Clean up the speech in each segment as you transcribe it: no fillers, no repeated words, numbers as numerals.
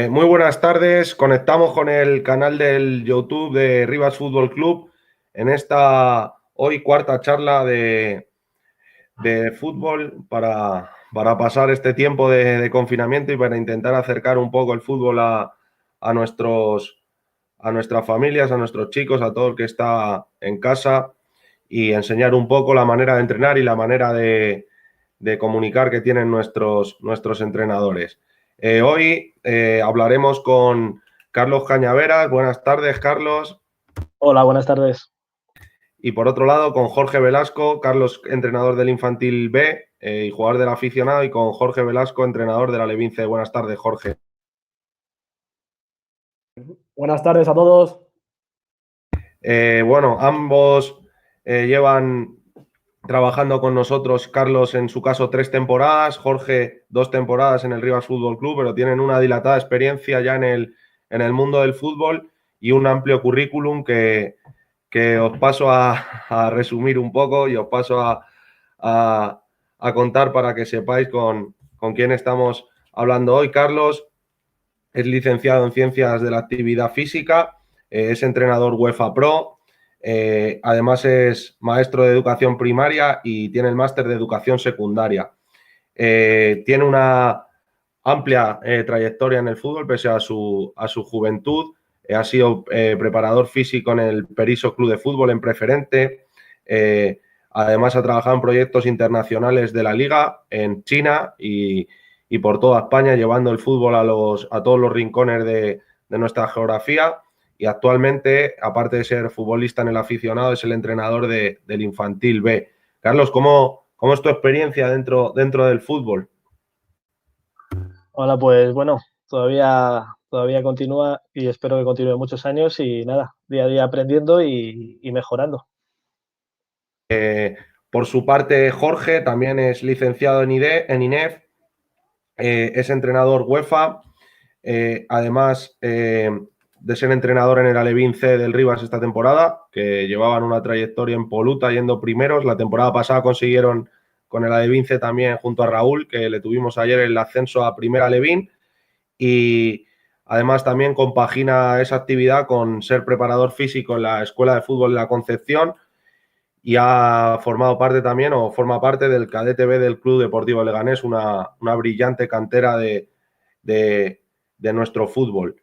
Muy buenas tardes, conectamos con el canal del YouTube de Rivas Fútbol Club en esta hoy cuarta charla de fútbol para pasar este tiempo de confinamiento y para intentar acercar un poco el fútbol a nuestras familias, a nuestros chicos, a todo el que está en casa y enseñar un poco la manera de entrenar y la manera de comunicar que tienen nuestros entrenadores. Hoy hablaremos con Carlos Cañaveras. Buenas tardes, Carlos. Hola, buenas tardes. Y por otro lado, con Jorge Velasco, Carlos, entrenador del Infantil B y jugador del aficionado, y con Jorge Velasco, entrenador del Alevín C. Buenas tardes, Jorge. Buenas tardes a todos. Bueno, ambos llevan trabajando con nosotros, Carlos en su caso 3 temporadas, Jorge 2 temporadas en el Rivas Fútbol Club, pero tienen una dilatada experiencia ya en el mundo del fútbol y un amplio currículum que os paso a resumir un poco y os paso a contar para que sepáis con quién estamos hablando hoy. Carlos es licenciado en Ciencias de la Actividad Física, es entrenador UEFA Pro, además es maestro de educación primaria y tiene el máster de educación secundaria. Tiene una amplia trayectoria en el fútbol pese a su juventud. Ha sido preparador físico en el Periso Club de Fútbol en Preferente. Además ha trabajado en proyectos internacionales de la Liga en China y por toda España, llevando el fútbol a todos los rincones de nuestra geografía. Y actualmente, aparte de ser futbolista en el aficionado, es el entrenador del Infantil B. Carlos, ¿cómo es tu experiencia dentro del fútbol? Hola, pues bueno, todavía continúa y espero que continúe muchos años y nada, día a día aprendiendo y mejorando. Por su parte, Jorge también es licenciado en INEF, es entrenador UEFA, además de ser entrenador en el Alevín C del Rivas esta temporada, que llevaban una trayectoria impoluta yendo primeros. La temporada pasada consiguieron con el Alevín C también junto a Raúl, que le tuvimos ayer el ascenso a Primera Alevín, y además también compagina esa actividad con ser preparador físico en la Escuela de Fútbol de la Concepción y ha formado parte también o forma parte del cadete B del Club Deportivo Leganés, una brillante cantera de nuestro fútbol.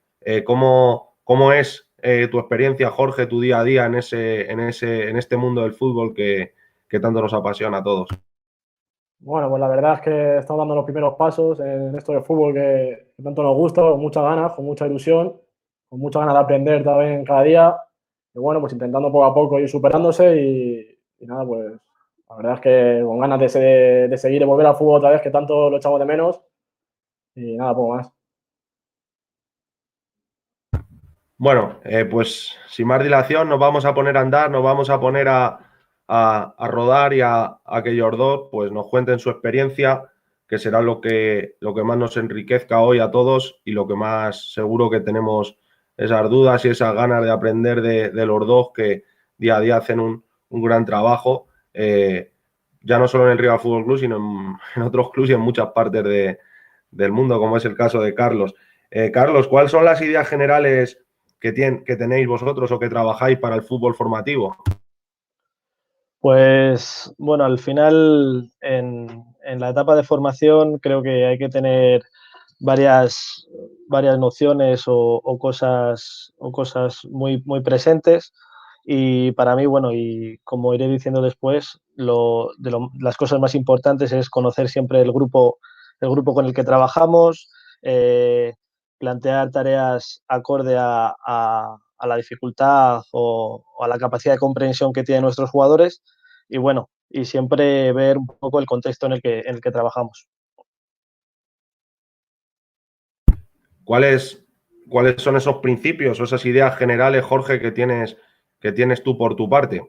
¿Cómo es tu experiencia, Jorge, tu día a día en este mundo del fútbol que tanto nos apasiona a todos? Bueno, pues la verdad es que estamos dando los primeros pasos en esto del fútbol que tanto nos gusta, con muchas ganas, con mucha ilusión, con muchas ganas de aprender también cada día. Y bueno, pues intentando poco a poco ir superándose y nada, pues la verdad es que con ganas de seguir y volver al fútbol otra vez, que tanto lo echamos de menos. Y nada, poco más. Bueno, pues sin más dilación nos vamos a poner a andar, nos vamos a poner a rodar y a que ellos dos pues, nos cuenten su experiencia, que será lo que más nos enriquezca hoy a todos y lo que más seguro que tenemos esas dudas y esas ganas de aprender de los dos que día a día hacen un gran trabajo, ya no solo en el Rivas Fútbol Club, sino en otros clubes y en muchas partes del mundo, como es el caso de Carlos. Carlos, ¿cuáles son las ideas generales que tenéis vosotros o que trabajáis para el fútbol formativo? Pues bueno, al final en la etapa de formación creo que hay que tener varias nociones o cosas muy presentes y para mí, bueno, y como iré diciendo después, las cosas más importantes es conocer siempre el grupo con el que trabajamos, plantear tareas acorde a a la dificultad o a la capacidad de comprensión que tienen nuestros jugadores y bueno, y siempre ver un poco el contexto en el que trabajamos. ¿Cuáles, ¿Cuáles son esos principios o esas ideas generales, Jorge, que tienes tú por tu parte?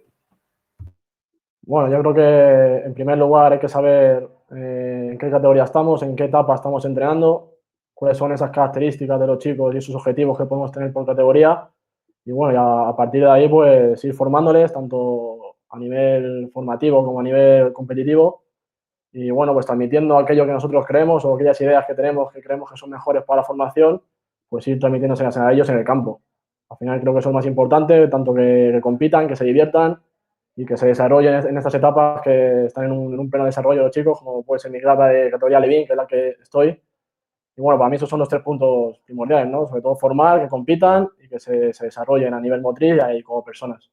Bueno, yo creo que en primer lugar hay que saber en qué categoría estamos, en qué etapa estamos entrenando, cuáles son esas características de los chicos y esos objetivos que podemos tener por categoría. Y bueno, ya a partir de ahí, pues ir formándoles tanto a nivel formativo como a nivel competitivo. Y bueno, pues transmitiendo aquello que nosotros creemos o aquellas ideas que tenemos que creemos que son mejores para la formación, pues ir transmitiéndoselas a ellos en el campo. Al final creo que eso es lo más importante, tanto que compitan, que se diviertan y que se desarrollen en estas etapas que están en un pleno desarrollo los chicos, como puede ser mi grada de categoría Levín, que es la que estoy. Y bueno, para mí esos son los 3 puntos primordiales, ¿no? Sobre todo formar, que compitan y que se desarrollen a nivel motriz y como personas.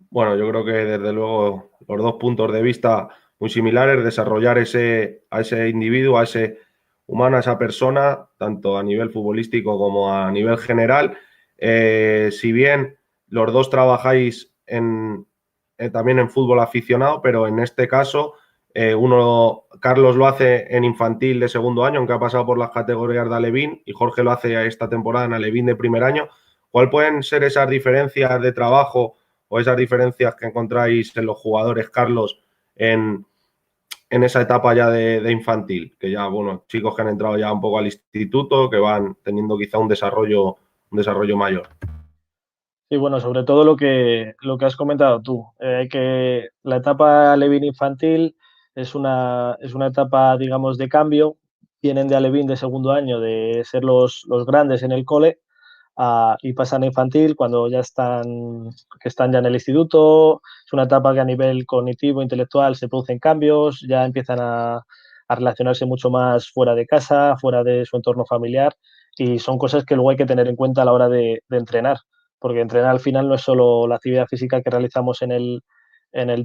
Bueno, yo creo que desde luego los dos puntos de vista muy similares, desarrollar a ese individuo, a ese humano, a esa persona, tanto a nivel futbolístico como a nivel general. Si bien los dos trabajáis también en fútbol aficionado, pero en este caso, Carlos lo hace en infantil de segundo año, aunque ha pasado por las categorías de Alevín, y Jorge lo hace esta temporada en Alevín de primer año. ¿Cuál pueden ser esas diferencias de trabajo o esas diferencias que encontráis en los jugadores, Carlos, en esa etapa ya de infantil? Que ya, bueno, chicos que han entrado ya un poco al instituto, que van teniendo quizá un desarrollo mayor. Sí, bueno, sobre todo lo que has comentado tú, que la etapa Alevín infantil es una etapa, digamos, de cambio. Vienen de Alevín de segundo año, de ser los grandes en el cole, y pasan a infantil cuando que están ya en el instituto. Es una etapa que a nivel cognitivo, intelectual, se producen cambios, ya empiezan a relacionarse mucho más fuera de casa, fuera de su entorno familiar, y son cosas que luego hay que tener en cuenta a la hora de entrenar, porque entrenar al final no es solo la actividad física que realizamos en el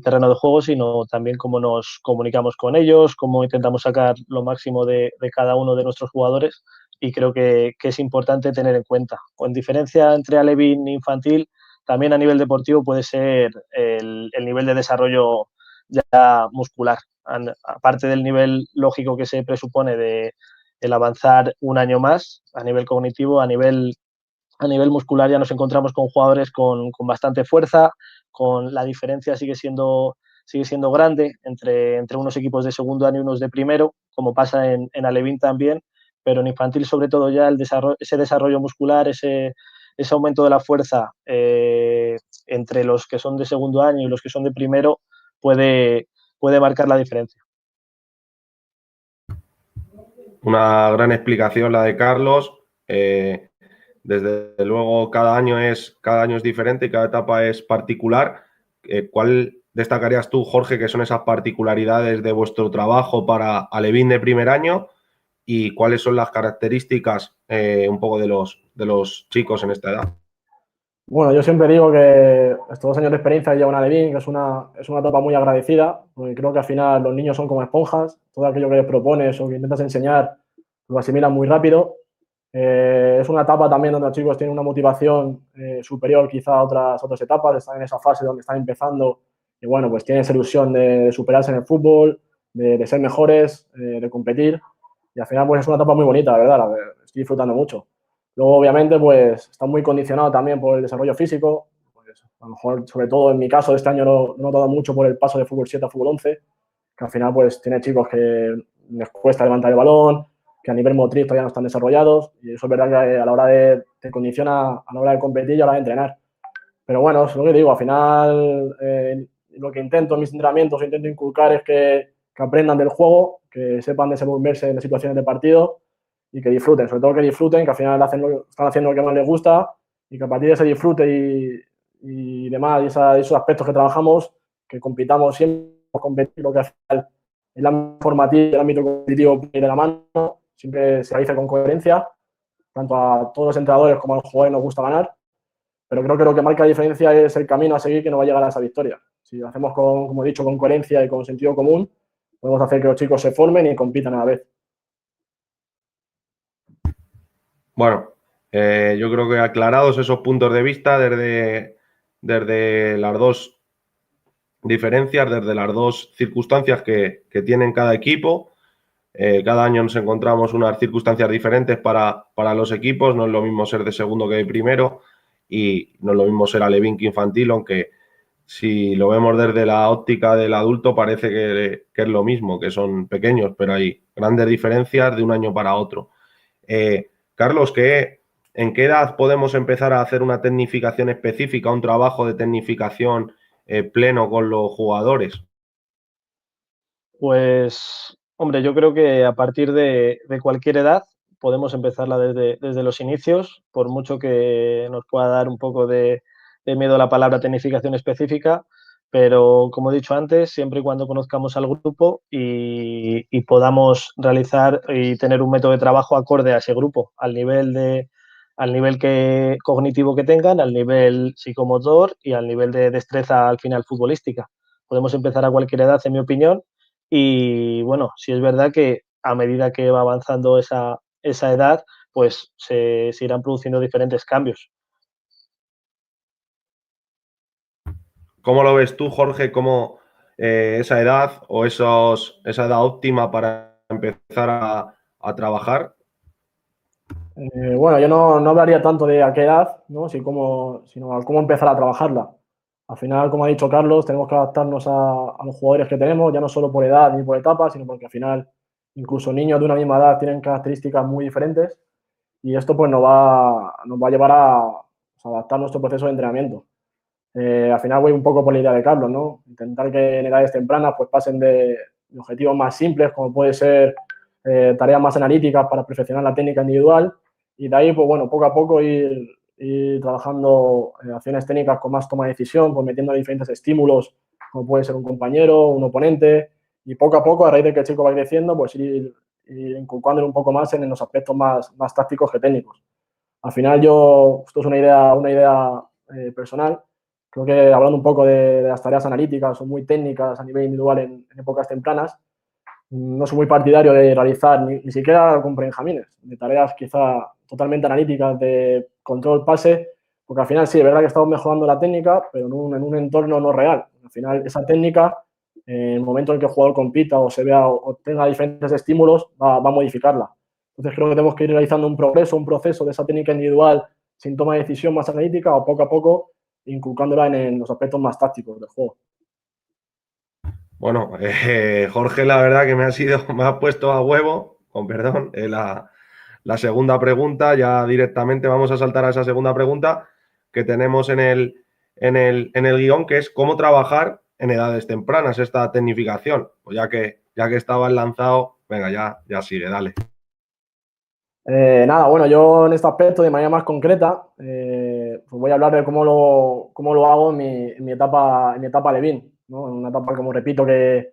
terreno de juego, sino también cómo nos comunicamos con ellos, cómo intentamos sacar lo máximo de cada uno de nuestros jugadores, y creo que es importante tener en cuenta. Con diferencia entre alevín e infantil, también a nivel deportivo puede ser el nivel de desarrollo ya muscular, aparte del nivel lógico que se presupone de el avanzar un año más a nivel cognitivo, a nivel muscular ya nos encontramos con jugadores con bastante fuerza, con la diferencia sigue siendo grande entre unos equipos de segundo año y unos de primero, como pasa en alevín también, pero en infantil sobre todo ya ese desarrollo muscular, ese aumento de la fuerza entre los que son de segundo año y los que son de primero puede marcar la diferencia. Una gran explicación la de Carlos. Desde luego, cada año es diferente y cada etapa es particular. ¿Cuál destacarías tú, Jorge, que son esas particularidades de vuestro trabajo para alevín de primer año? ¿Y cuáles son las características un poco de los chicos en esta edad? Bueno, yo siempre digo que estos 2 años de experiencia que lleva un alevín, que es una etapa muy agradecida, porque creo que al final los niños son como esponjas, todo aquello que les propones o que intentas enseñar lo asimilan muy rápido. Es una etapa también donde los chicos tienen una motivación superior quizá a otras etapas, están en esa fase donde están empezando y bueno, pues tienen esa ilusión de superarse en el fútbol, de ser mejores, de competir y al final pues es una etapa muy bonita, la verdad, la que estoy disfrutando mucho. Luego, obviamente, pues está muy condicionado también por el desarrollo físico. Pues, a lo mejor, sobre todo en mi caso, este año no he notado mucho por el paso de fútbol 7 a fútbol 11, que al final pues tiene chicos que les cuesta levantar el balón, que a nivel motriz todavía no están desarrollados, y eso es verdad que a la hora te condiciona a la hora de competir y a la hora de entrenar. Pero bueno, es lo que digo, al final lo que intento en mis entrenamientos, intento inculcar es que aprendan del juego, que sepan desenvolverse en las situaciones de partido y que disfruten, sobre todo que disfruten, que al final están haciendo lo que más les gusta y que a partir de ese disfrute y demás, y esos aspectos que trabajamos, que compitamos siempre, competir, lo que al final el ámbito formativo y el ámbito competitivo de la mano, siempre se realiza con coherencia, tanto a todos los entrenadores como a los jugadores nos gusta ganar, pero creo que lo que marca la diferencia es el camino a seguir que nos va a llegar a esa victoria. Si lo hacemos, como he dicho, con coherencia y con sentido común, podemos hacer que los chicos se formen y compitan a la vez. Bueno, Yo creo que aclarados esos puntos de vista desde las dos diferencias, desde las dos circunstancias que tienen cada equipo. Cada año nos encontramos unas circunstancias diferentes para los equipos. No es lo mismo ser de segundo que de primero y no es lo mismo ser alevín que infantil, aunque si lo vemos desde la óptica del adulto parece que es lo mismo, que son pequeños, pero hay grandes diferencias de un año para otro. Carlos, ¿en qué edad podemos empezar a hacer una tecnificación específica, un trabajo de tecnificación pleno con los jugadores? Pues, hombre, yo creo que a partir de cualquier edad podemos empezarla desde los inicios, por mucho que nos pueda dar un poco de miedo la palabra tecnificación específica, pero como he dicho antes, siempre y cuando conozcamos al grupo y podamos realizar y tener un método de trabajo acorde a ese grupo, al nivel cognitivo que tengan, al nivel psicomotor y al nivel de destreza al final futbolística. Podemos empezar a cualquier edad, en mi opinión, y bueno, sí es verdad que a medida que va avanzando esa edad, pues se irán produciendo diferentes cambios. ¿Cómo lo ves tú, Jorge? ¿Cómo esa edad o esa edad óptima para empezar a trabajar? Bueno, yo no hablaría tanto de a qué edad, ¿no? Sino a cómo empezar a trabajarla. Al final, como ha dicho Carlos, tenemos que adaptarnos a los jugadores que tenemos, ya no solo por edad ni por etapas, sino porque al final incluso niños de una misma edad tienen características muy diferentes y esto pues nos va a llevar a adaptar nuestro proceso de entrenamiento. Al final voy un poco por la idea de Carlos, ¿no? Intentar que en edades tempranas pues pasen de objetivos más simples, como puede ser tareas más analíticas para perfeccionar la técnica individual y de ahí, pues bueno, poco a poco ir trabajando acciones técnicas con más toma de decisión, pues metiendo diferentes estímulos, como puede ser un compañero, un oponente, y poco a poco, a raíz de que el chico va creciendo, pues ir inculcándole un poco más en los aspectos más tácticos que técnicos. Al final esto es una idea personal. Creo que hablando un poco de las tareas analíticas o muy técnicas a nivel individual en épocas tempranas, no soy muy partidario de realizar ni siquiera con benjamines, de tareas quizá totalmente analíticas de control pase, porque al final sí, es verdad que estamos mejorando la técnica, pero en un entorno no real. Al final esa técnica, en el momento en que el jugador compita o se vea o tenga diferentes estímulos, va a modificarla. Entonces creo que tenemos que ir realizando un progreso, un proceso de esa técnica individual sin toma de decisión más analítica o poco a poco inculcándola en los aspectos más tácticos del juego. Bueno, Jorge, la verdad que me ha puesto a huevo, con perdón, la segunda pregunta. Ya directamente vamos a saltar a esa segunda pregunta que tenemos en el guión, que es cómo trabajar en edades tempranas esta tecnificación. Pues ya que estabas lanzado, venga, ya sigue, dale. Nada, bueno, yo en este aspecto de manera más concreta, pues voy a hablar de cómo lo hago en mi etapa Levin, ¿no? En una etapa, como repito, que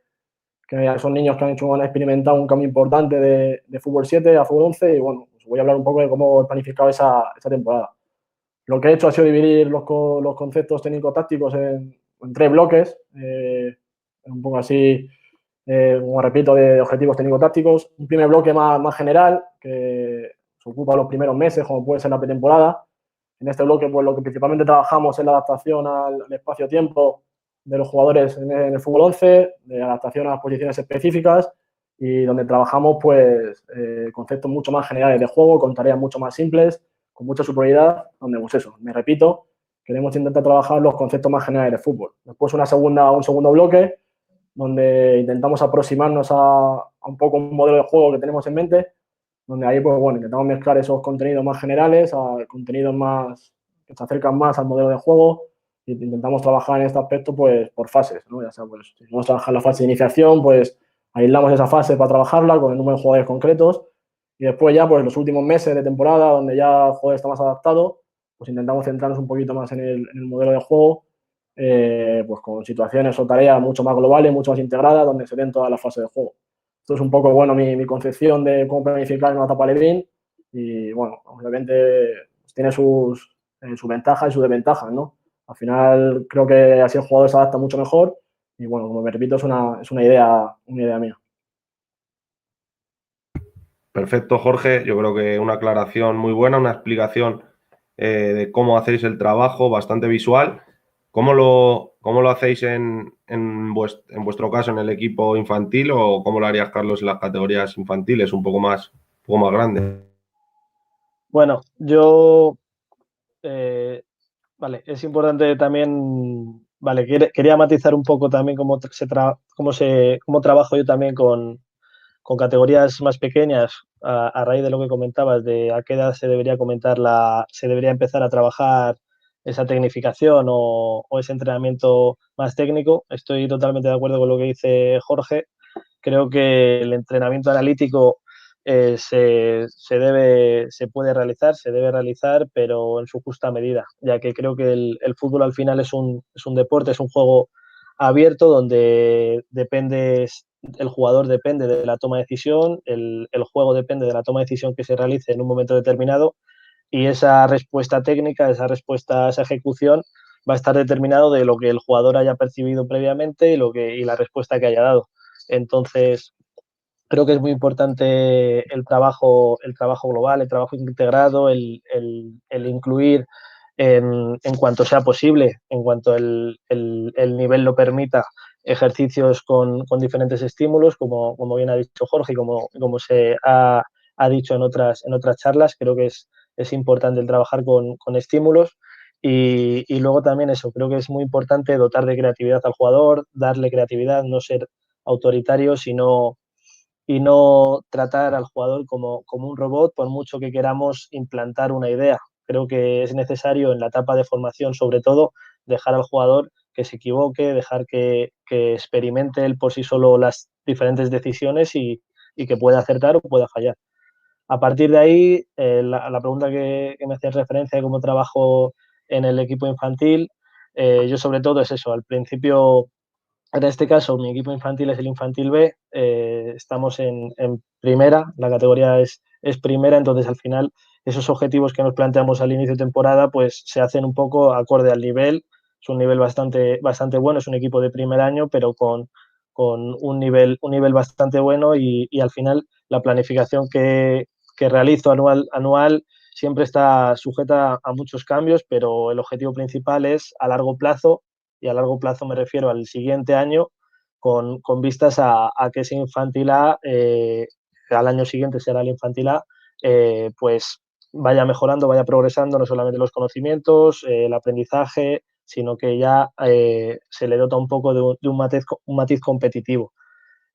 son niños que han experimentado un cambio importante de fútbol 7 a fútbol 11 y bueno, pues voy a hablar un poco de cómo he planificado esa temporada. Lo que he hecho ha sido dividir los conceptos técnico-tácticos en tres bloques, un poco así, como repito, de objetivos técnico-tácticos. Un primer bloque más general, que se ocupa los primeros meses, como puede ser la pretemporada. En este bloque, pues lo que principalmente trabajamos es la adaptación al espacio-tiempo de los jugadores en el fútbol 11, de adaptación a las posiciones específicas y donde trabajamos pues conceptos mucho más generales de juego, con tareas mucho más simples, con mucha superioridad, donde pues eso, me repito, queremos intentar trabajar los conceptos más generales de fútbol. Después un segundo bloque donde intentamos aproximarnos a un poco un modelo de juego que tenemos en mente, donde ahí pues bueno, intentamos mezclar esos contenidos más generales a contenidos más que se acercan más al modelo de juego y intentamos trabajar en este aspecto pues por fases, ¿no? Ya sea, pues si vamos a trabajar la fase de iniciación, pues aislamos esa fase para trabajarla con el número de jugadores concretos y después ya pues los últimos meses de temporada donde ya el jugador está más adaptado, pues intentamos centrarnos un poquito más en el modelo de juego, pues con situaciones o tareas mucho más globales, mucho más integradas, donde se den todas las fases de juego. Esto es un poco, bueno, mi concepción de cómo planificar en una etapa Levin y, bueno, obviamente pues, tiene sus ventajas y sus desventajas, ¿no? Al final creo que así el jugador se adapta mucho mejor y, bueno, como me repito, es una idea mía. Perfecto, Jorge. Yo creo que una aclaración muy buena, una explicación de cómo hacéis el trabajo, bastante visual. ¿Cómo lo hacéis en vuestro caso en el equipo infantil o cómo lo harías, Carlos, en las categorías infantiles, un poco más grande? Bueno, yo, vale, es importante también, vale, quería matizar un poco también cómo trabajo yo también con categorías más pequeñas, a raíz de lo que comentabas, de a qué edad se debería empezar a trabajar esa tecnificación o ese entrenamiento más técnico. Estoy totalmente de acuerdo con lo que dice Jorge. Creo que el entrenamiento analítico se puede realizar, se debe realizar, pero en su justa medida, ya que creo que el fútbol al final es un deporte, es un juego abierto donde el jugador depende de la toma de decisión, el juego depende de la toma de decisión que se realice en un momento determinado y esa respuesta técnica, esa respuesta, esa ejecución va a estar determinado de lo que el jugador haya percibido previamente y la respuesta que haya dado. Entonces, creo que es muy importante el trabajo global, el trabajo integrado, el incluir en cuanto sea posible, en cuanto el nivel lo permita, ejercicios con diferentes estímulos, como bien ha dicho Jorge y como ha dicho en otras charlas. Creo que es importante el trabajar con estímulos. Y luego también eso, creo que es muy importante dotar de creatividad al jugador, darle creatividad, no ser autoritario, y no tratar al jugador como un robot, por mucho que queramos implantar una idea. Creo que es necesario en la etapa de formación, sobre todo, dejar al jugador que se equivoque, dejar que experimente él por sí solo las diferentes decisiones y que pueda acertar o pueda fallar. A partir de ahí, la pregunta que me hacías referencia de cómo trabajo en el equipo infantil, yo sobre todo es eso, al principio en este caso, mi equipo infantil es el Infantil B, estamos en primera, la categoría es primera, entonces al final esos objetivos que nos planteamos al inicio de temporada pues se hacen un poco acorde al nivel, es un nivel bastante bueno, es un equipo de primer año, pero con un nivel bastante bueno y al final la planificación que realizo anual siempre está sujeta a muchos cambios, pero el objetivo principal es a largo plazo, y a largo plazo me refiero al siguiente año, con vistas a que ese infantil A, al año siguiente será el infantil A, pues vaya mejorando, vaya progresando no solamente los conocimientos, el aprendizaje, sino que ya se le dota un poco de un matiz competitivo.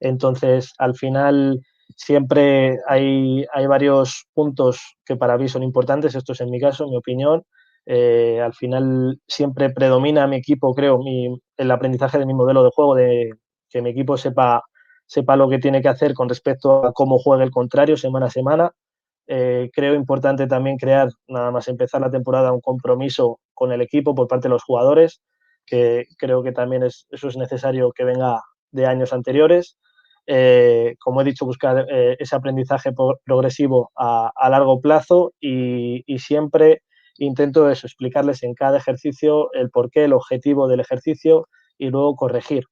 Entonces, al final, siempre hay varios puntos que para mí son importantes, esto es en mi caso, en mi opinión. Al final, siempre predomina mi equipo, creo, el aprendizaje de mi modelo de juego, de que mi equipo sepa lo que tiene que hacer con respecto a cómo juega el contrario semana a semana. Creo importante también crear, nada más empezar la temporada, un compromiso con el equipo por parte de los jugadores, que creo que también eso es necesario que venga de años anteriores. Como he dicho, buscar ese aprendizaje progresivo a largo plazo y siempre intento eso, explicarles en cada ejercicio el porqué, el objetivo del ejercicio y luego corregir.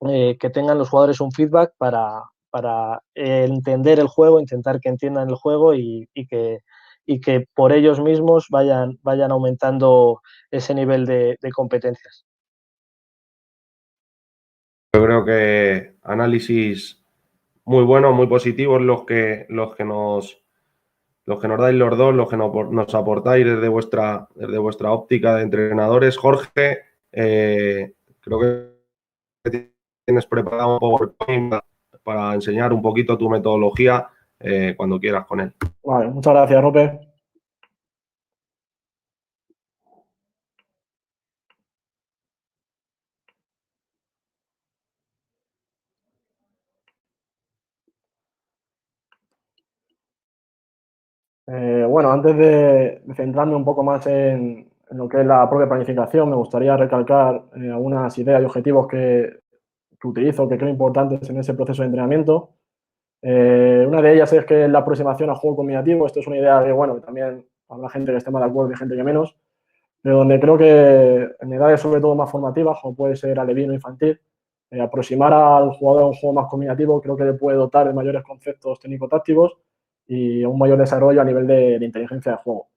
Que tengan los jugadores un feedback para entender el juego, intentar que entiendan el juego y que por ellos mismos vayan aumentando ese nivel de competencias. Yo creo que análisis muy buenos, muy positivos los que nos dais los dos, los que nos aportáis desde vuestra óptica de entrenadores. Jorge, creo que tienes preparado un PowerPoint para enseñar un poquito tu metodología cuando quieras con él. Vale, muchas gracias, Rope. Bueno, antes de centrarme un poco más en lo que es la propia planificación, me gustaría recalcar algunas ideas y objetivos que utilizo, que creo importantes en ese proceso de entrenamiento. Una de ellas es que es la aproximación al juego combinativo. Esto es una idea que, bueno, también habrá gente que esté más de acuerdo y gente que menos, pero donde creo que en edades sobre todo más formativas, como puede ser alevín o infantil, aproximar al jugador a un juego más combinativo creo que le puede dotar de mayores conceptos técnico-tácticos y un mayor desarrollo a nivel de inteligencia de juego.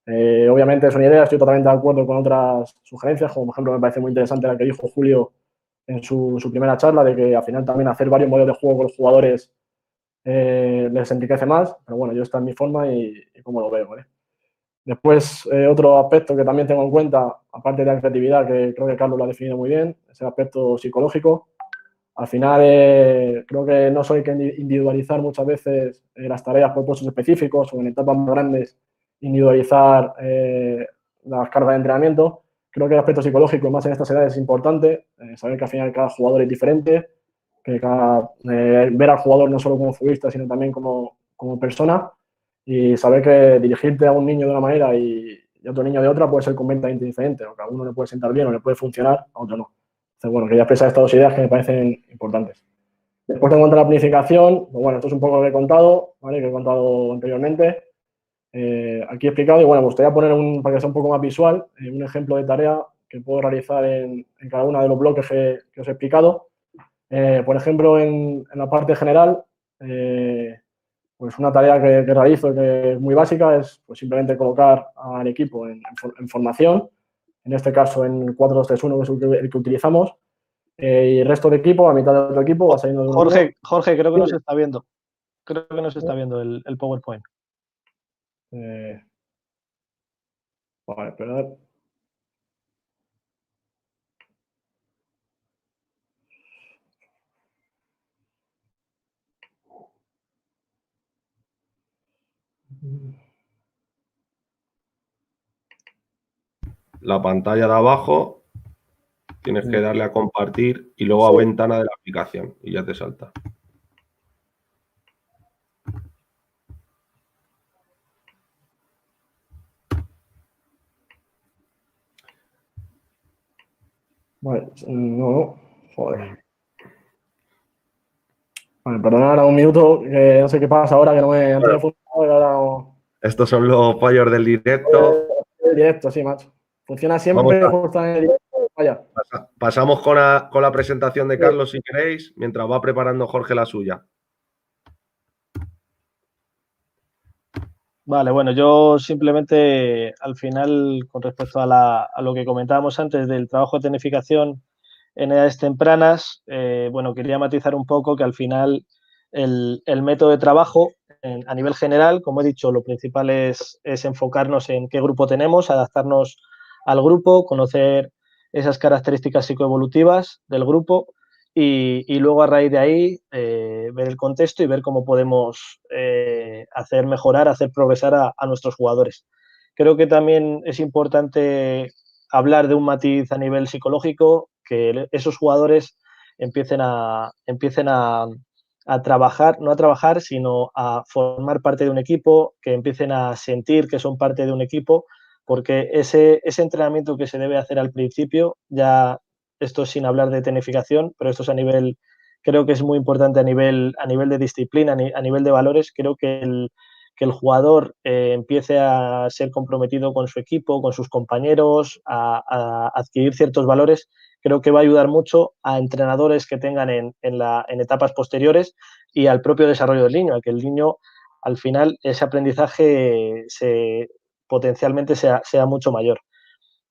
Obviamente es una idea, estoy totalmente de acuerdo con otras sugerencias, como por ejemplo me parece muy interesante la que dijo Julio en su primera charla, de que al final también hacer varios modelos de juego con los jugadores les enriquece más, pero bueno, yo esta es mi forma y cómo lo veo, ¿vale? Después, otro aspecto que también tengo en cuenta, aparte de la creatividad, que creo que Carlos lo ha definido muy bien, es el aspecto psicológico. Al final, creo que no solo hay que individualizar muchas veces las tareas por puestos específicos o en etapas más grandes, individualizar las cargas de entrenamiento. Creo que el aspecto psicológico, más en estas edades, es importante. Saber que al final cada jugador es diferente, que ver al jugador no solo como futbolista, sino también como persona, y saber que dirigirte a un niño de una manera y a otro niño de otra puede ser completamente diferente, o que a uno le puede sentar bien o le puede funcionar, a otro no. Entonces, bueno, quería expresar estas dos ideas que me parecen importantes. Después, en cuanto a la planificación, pues bueno, esto es un poco lo que he contado, ¿vale? Que he contado anteriormente. Aquí he explicado, y bueno, me gustaría poner, para que sea un poco más visual, un ejemplo de tarea que puedo realizar en cada uno de los bloques que os he explicado. Por ejemplo, en la parte general, pues una tarea que realizo, que es muy básica, es pues simplemente colocar al equipo en formación, en este caso en el 4-2-3-1, que es el que utilizamos, y el resto de equipo, a mitad de otro equipo, va saliendo de uno. Jorge, creo que no se está viendo. Creo que no se está viendo el PowerPoint. Vale, esperad. La pantalla de abajo, tienes que darle a compartir y luego a ventana de la aplicación y ya te salta. Vale, no, joder. Vale, perdonad ahora un minuto, que no sé qué pasa ahora, que no me antes me funcionaba y ahora no. Estos son los fallos del directo. El directo, sí, macho. Funciona siempre justo en el directo. Vaya. Pasamos con la presentación de Carlos, si queréis, mientras va preparando Jorge la suya. Vale, bueno, yo simplemente al final, con respecto a lo que comentábamos antes del trabajo de tecnificación en edades tempranas, bueno, quería matizar un poco que al final el método de trabajo a nivel general, como he dicho, lo principal es enfocarnos en qué grupo tenemos, adaptarnos al grupo, conocer esas características psicoevolutivas del grupo y luego a raíz de ahí ver el contexto y ver cómo podemos hacer mejorar, hacer progresar a nuestros jugadores. Creo que también es importante hablar de un matiz a nivel psicológico, que esos jugadores empiecen a trabajar, no a trabajar, sino a formar parte de un equipo, que empiecen a sentir que son parte de un equipo, porque ese entrenamiento que se debe hacer al principio, ya esto sin hablar de tecnificación, pero esto es creo que es muy importante a nivel de disciplina, a nivel de valores. Creo que el jugador empiece a ser comprometido con su equipo, con sus compañeros, a adquirir ciertos valores, creo que va a ayudar mucho a entrenadores que tengan en etapas posteriores y al propio desarrollo del niño, a que el niño al final ese aprendizaje potencialmente sea mucho mayor.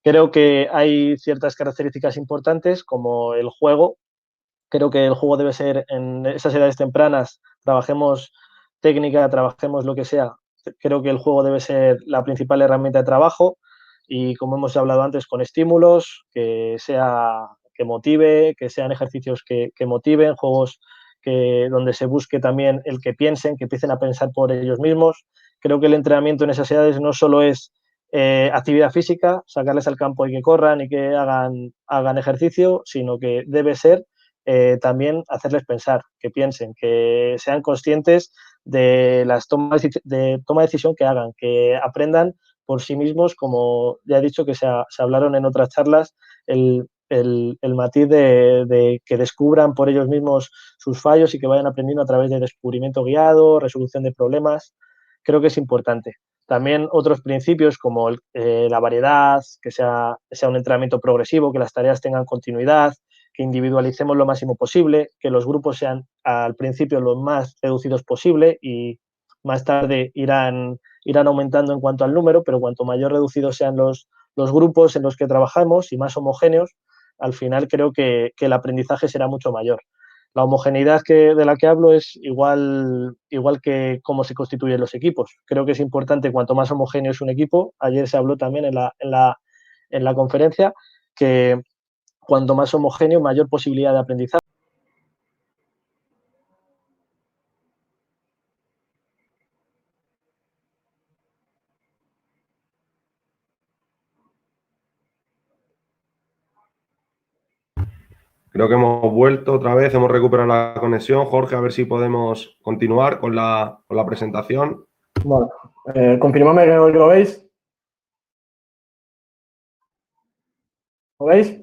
Creo que hay ciertas características importantes como el juego. Creo que el juego debe ser en esas edades tempranas, trabajemos técnica, trabajemos lo que sea. Creo que el juego debe ser la principal herramienta de trabajo y, como hemos hablado antes, con estímulos, que motive, que sean ejercicios que motiven, juegos donde se busque también el que piensen, que empiecen a pensar por ellos mismos. Creo que el entrenamiento en esas edades no solo es actividad física, sacarles al campo y que corran y que hagan ejercicio, sino que debe ser también hacerles pensar, que piensen, que sean conscientes de las tomas de decisión que hagan, que aprendan por sí mismos, como ya he dicho que se hablaron en otras charlas, el matiz de que descubran por ellos mismos sus fallos y que vayan aprendiendo a través de descubrimiento guiado, resolución de problemas. Creo que es importante. También otros principios como la variedad, que sea un entrenamiento progresivo, que las tareas tengan continuidad, que individualicemos lo máximo posible, que los grupos sean al principio lo más reducidos posible y más tarde irán aumentando en cuanto al número, pero cuanto mayor reducidos sean los grupos en los que trabajamos y más homogéneos, al final creo que el aprendizaje será mucho mayor. La homogeneidad de la que hablo es igual que cómo se constituyen los equipos. Creo que es importante cuanto más homogéneo es un equipo. Ayer se habló también en la conferencia que cuanto más homogéneo, mayor posibilidad de aprendizaje. Creo que hemos vuelto otra vez, hemos recuperado la conexión. Jorge, a ver si podemos continuar con la presentación. Bueno, confirmadme que lo veis. ¿Lo veis?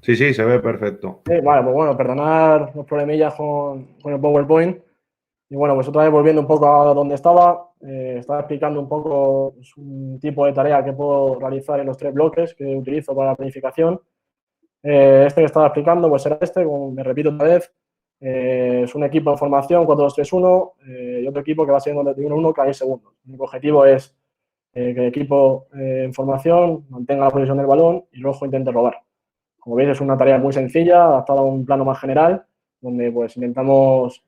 Sí, se ve perfecto. Vale, pues bueno, perdonad los problemillas con el PowerPoint. Y bueno, pues otra vez volviendo un poco a donde estaba explicando un poco un tipo de tarea que puedo realizar en los 3 bloques que utilizo para la planificación. Este que estaba explicando, pues era como me repito otra vez, es un equipo de formación 4-2-3-1 y otro equipo que va siendo de 1-1 cada 10 segundos. El único objetivo es que el equipo en formación mantenga la posesión del balón y luego intente robar. Como veis, es una tarea muy sencilla, adaptada a un plano más general, donde pues intentamos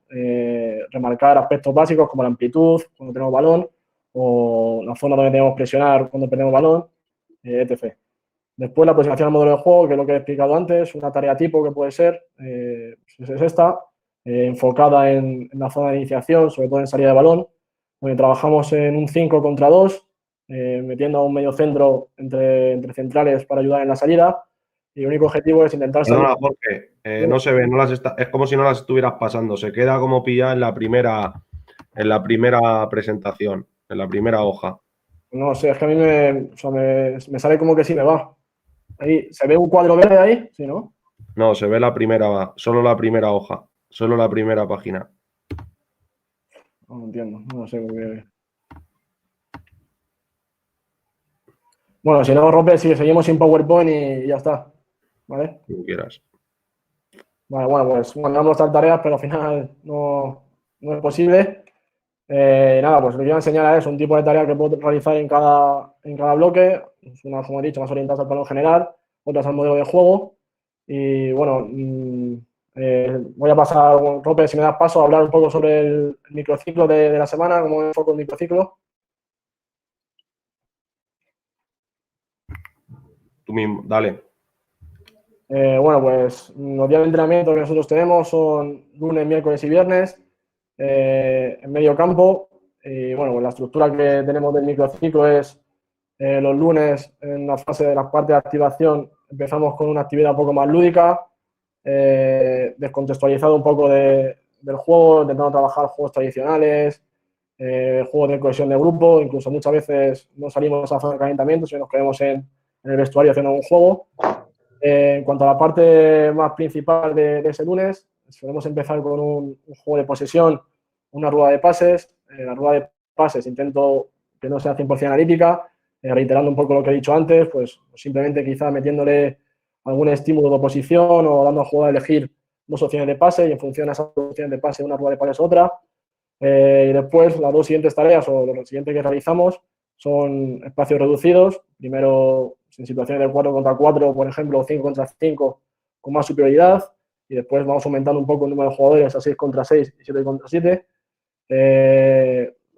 remarcar aspectos básicos como la amplitud cuando tenemos balón o la zona donde tenemos que presionar cuando perdemos balón, etc. Después la aproximación al modelo de juego, que es lo que he explicado antes, una tarea tipo que puede ser, es esta, enfocada en la zona de iniciación, sobre todo en salida de balón, donde trabajamos en un 5 contra 2, metiendo a un medio centro entre centrales para ayudar en la salida. Y el único objetivo es intentar salir. Perdona, Jorge, no se ve, es como si no las estuvieras pasando, se queda como pillada en la primera presentación, en la primera hoja. No sé, es que a mí me sale como que sí me va. Ahí, ¿se ve un cuadro verde ahí? Sí, ¿no? No, se ve solo la primera hoja, solo la primera página. No entiendo, no sé por qué. Bueno, si no, Rope, si seguimos sin PowerPoint y ya está. ¿Vale? Como quieras. Vale, bueno, pues mandamos estas tareas, pero al final no es posible. Nada, pues lo que voy a enseñar es un tipo de tarea que puedo realizar en cada bloque. Unas, como he dicho, más orientadas al plano general, otras al modelo de juego. Y bueno, voy a pasar, Rope, si me das paso, a hablar un poco sobre el microciclo de la semana, cómo enfoco el microciclo. Tú mismo, dale. Bueno, pues los días de entrenamiento que nosotros tenemos son lunes, miércoles y viernes en medio campo. Y bueno, pues la estructura que tenemos del microciclo es los lunes en la fase de la parte de activación empezamos con una actividad un poco más lúdica, descontextualizado un poco del juego, intentando trabajar juegos tradicionales, juegos de cohesión de grupo, incluso muchas veces no salimos a zona de calentamiento, sino nos quedamos en el vestuario haciendo un juego. En cuanto a la parte más principal de ese lunes, solemos empezar con un juego de posesión, una rueda de pases. La rueda de pases intento que no sea 100% analítica, reiterando un poco lo que he dicho antes, pues simplemente quizá metiéndole algún estímulo de oposición o dando al jugador a elegir 2 opciones de pase y en función de esas opciones de pase una rueda de pases otra. Y después las 2 siguientes tareas o lo siguiente que realizamos son espacios reducidos. Primero en situaciones de 4 contra 4, por ejemplo, o 5 contra 5 con más superioridad. Y después vamos aumentando un poco el número de jugadores a 6 contra 6 y 7 contra 7.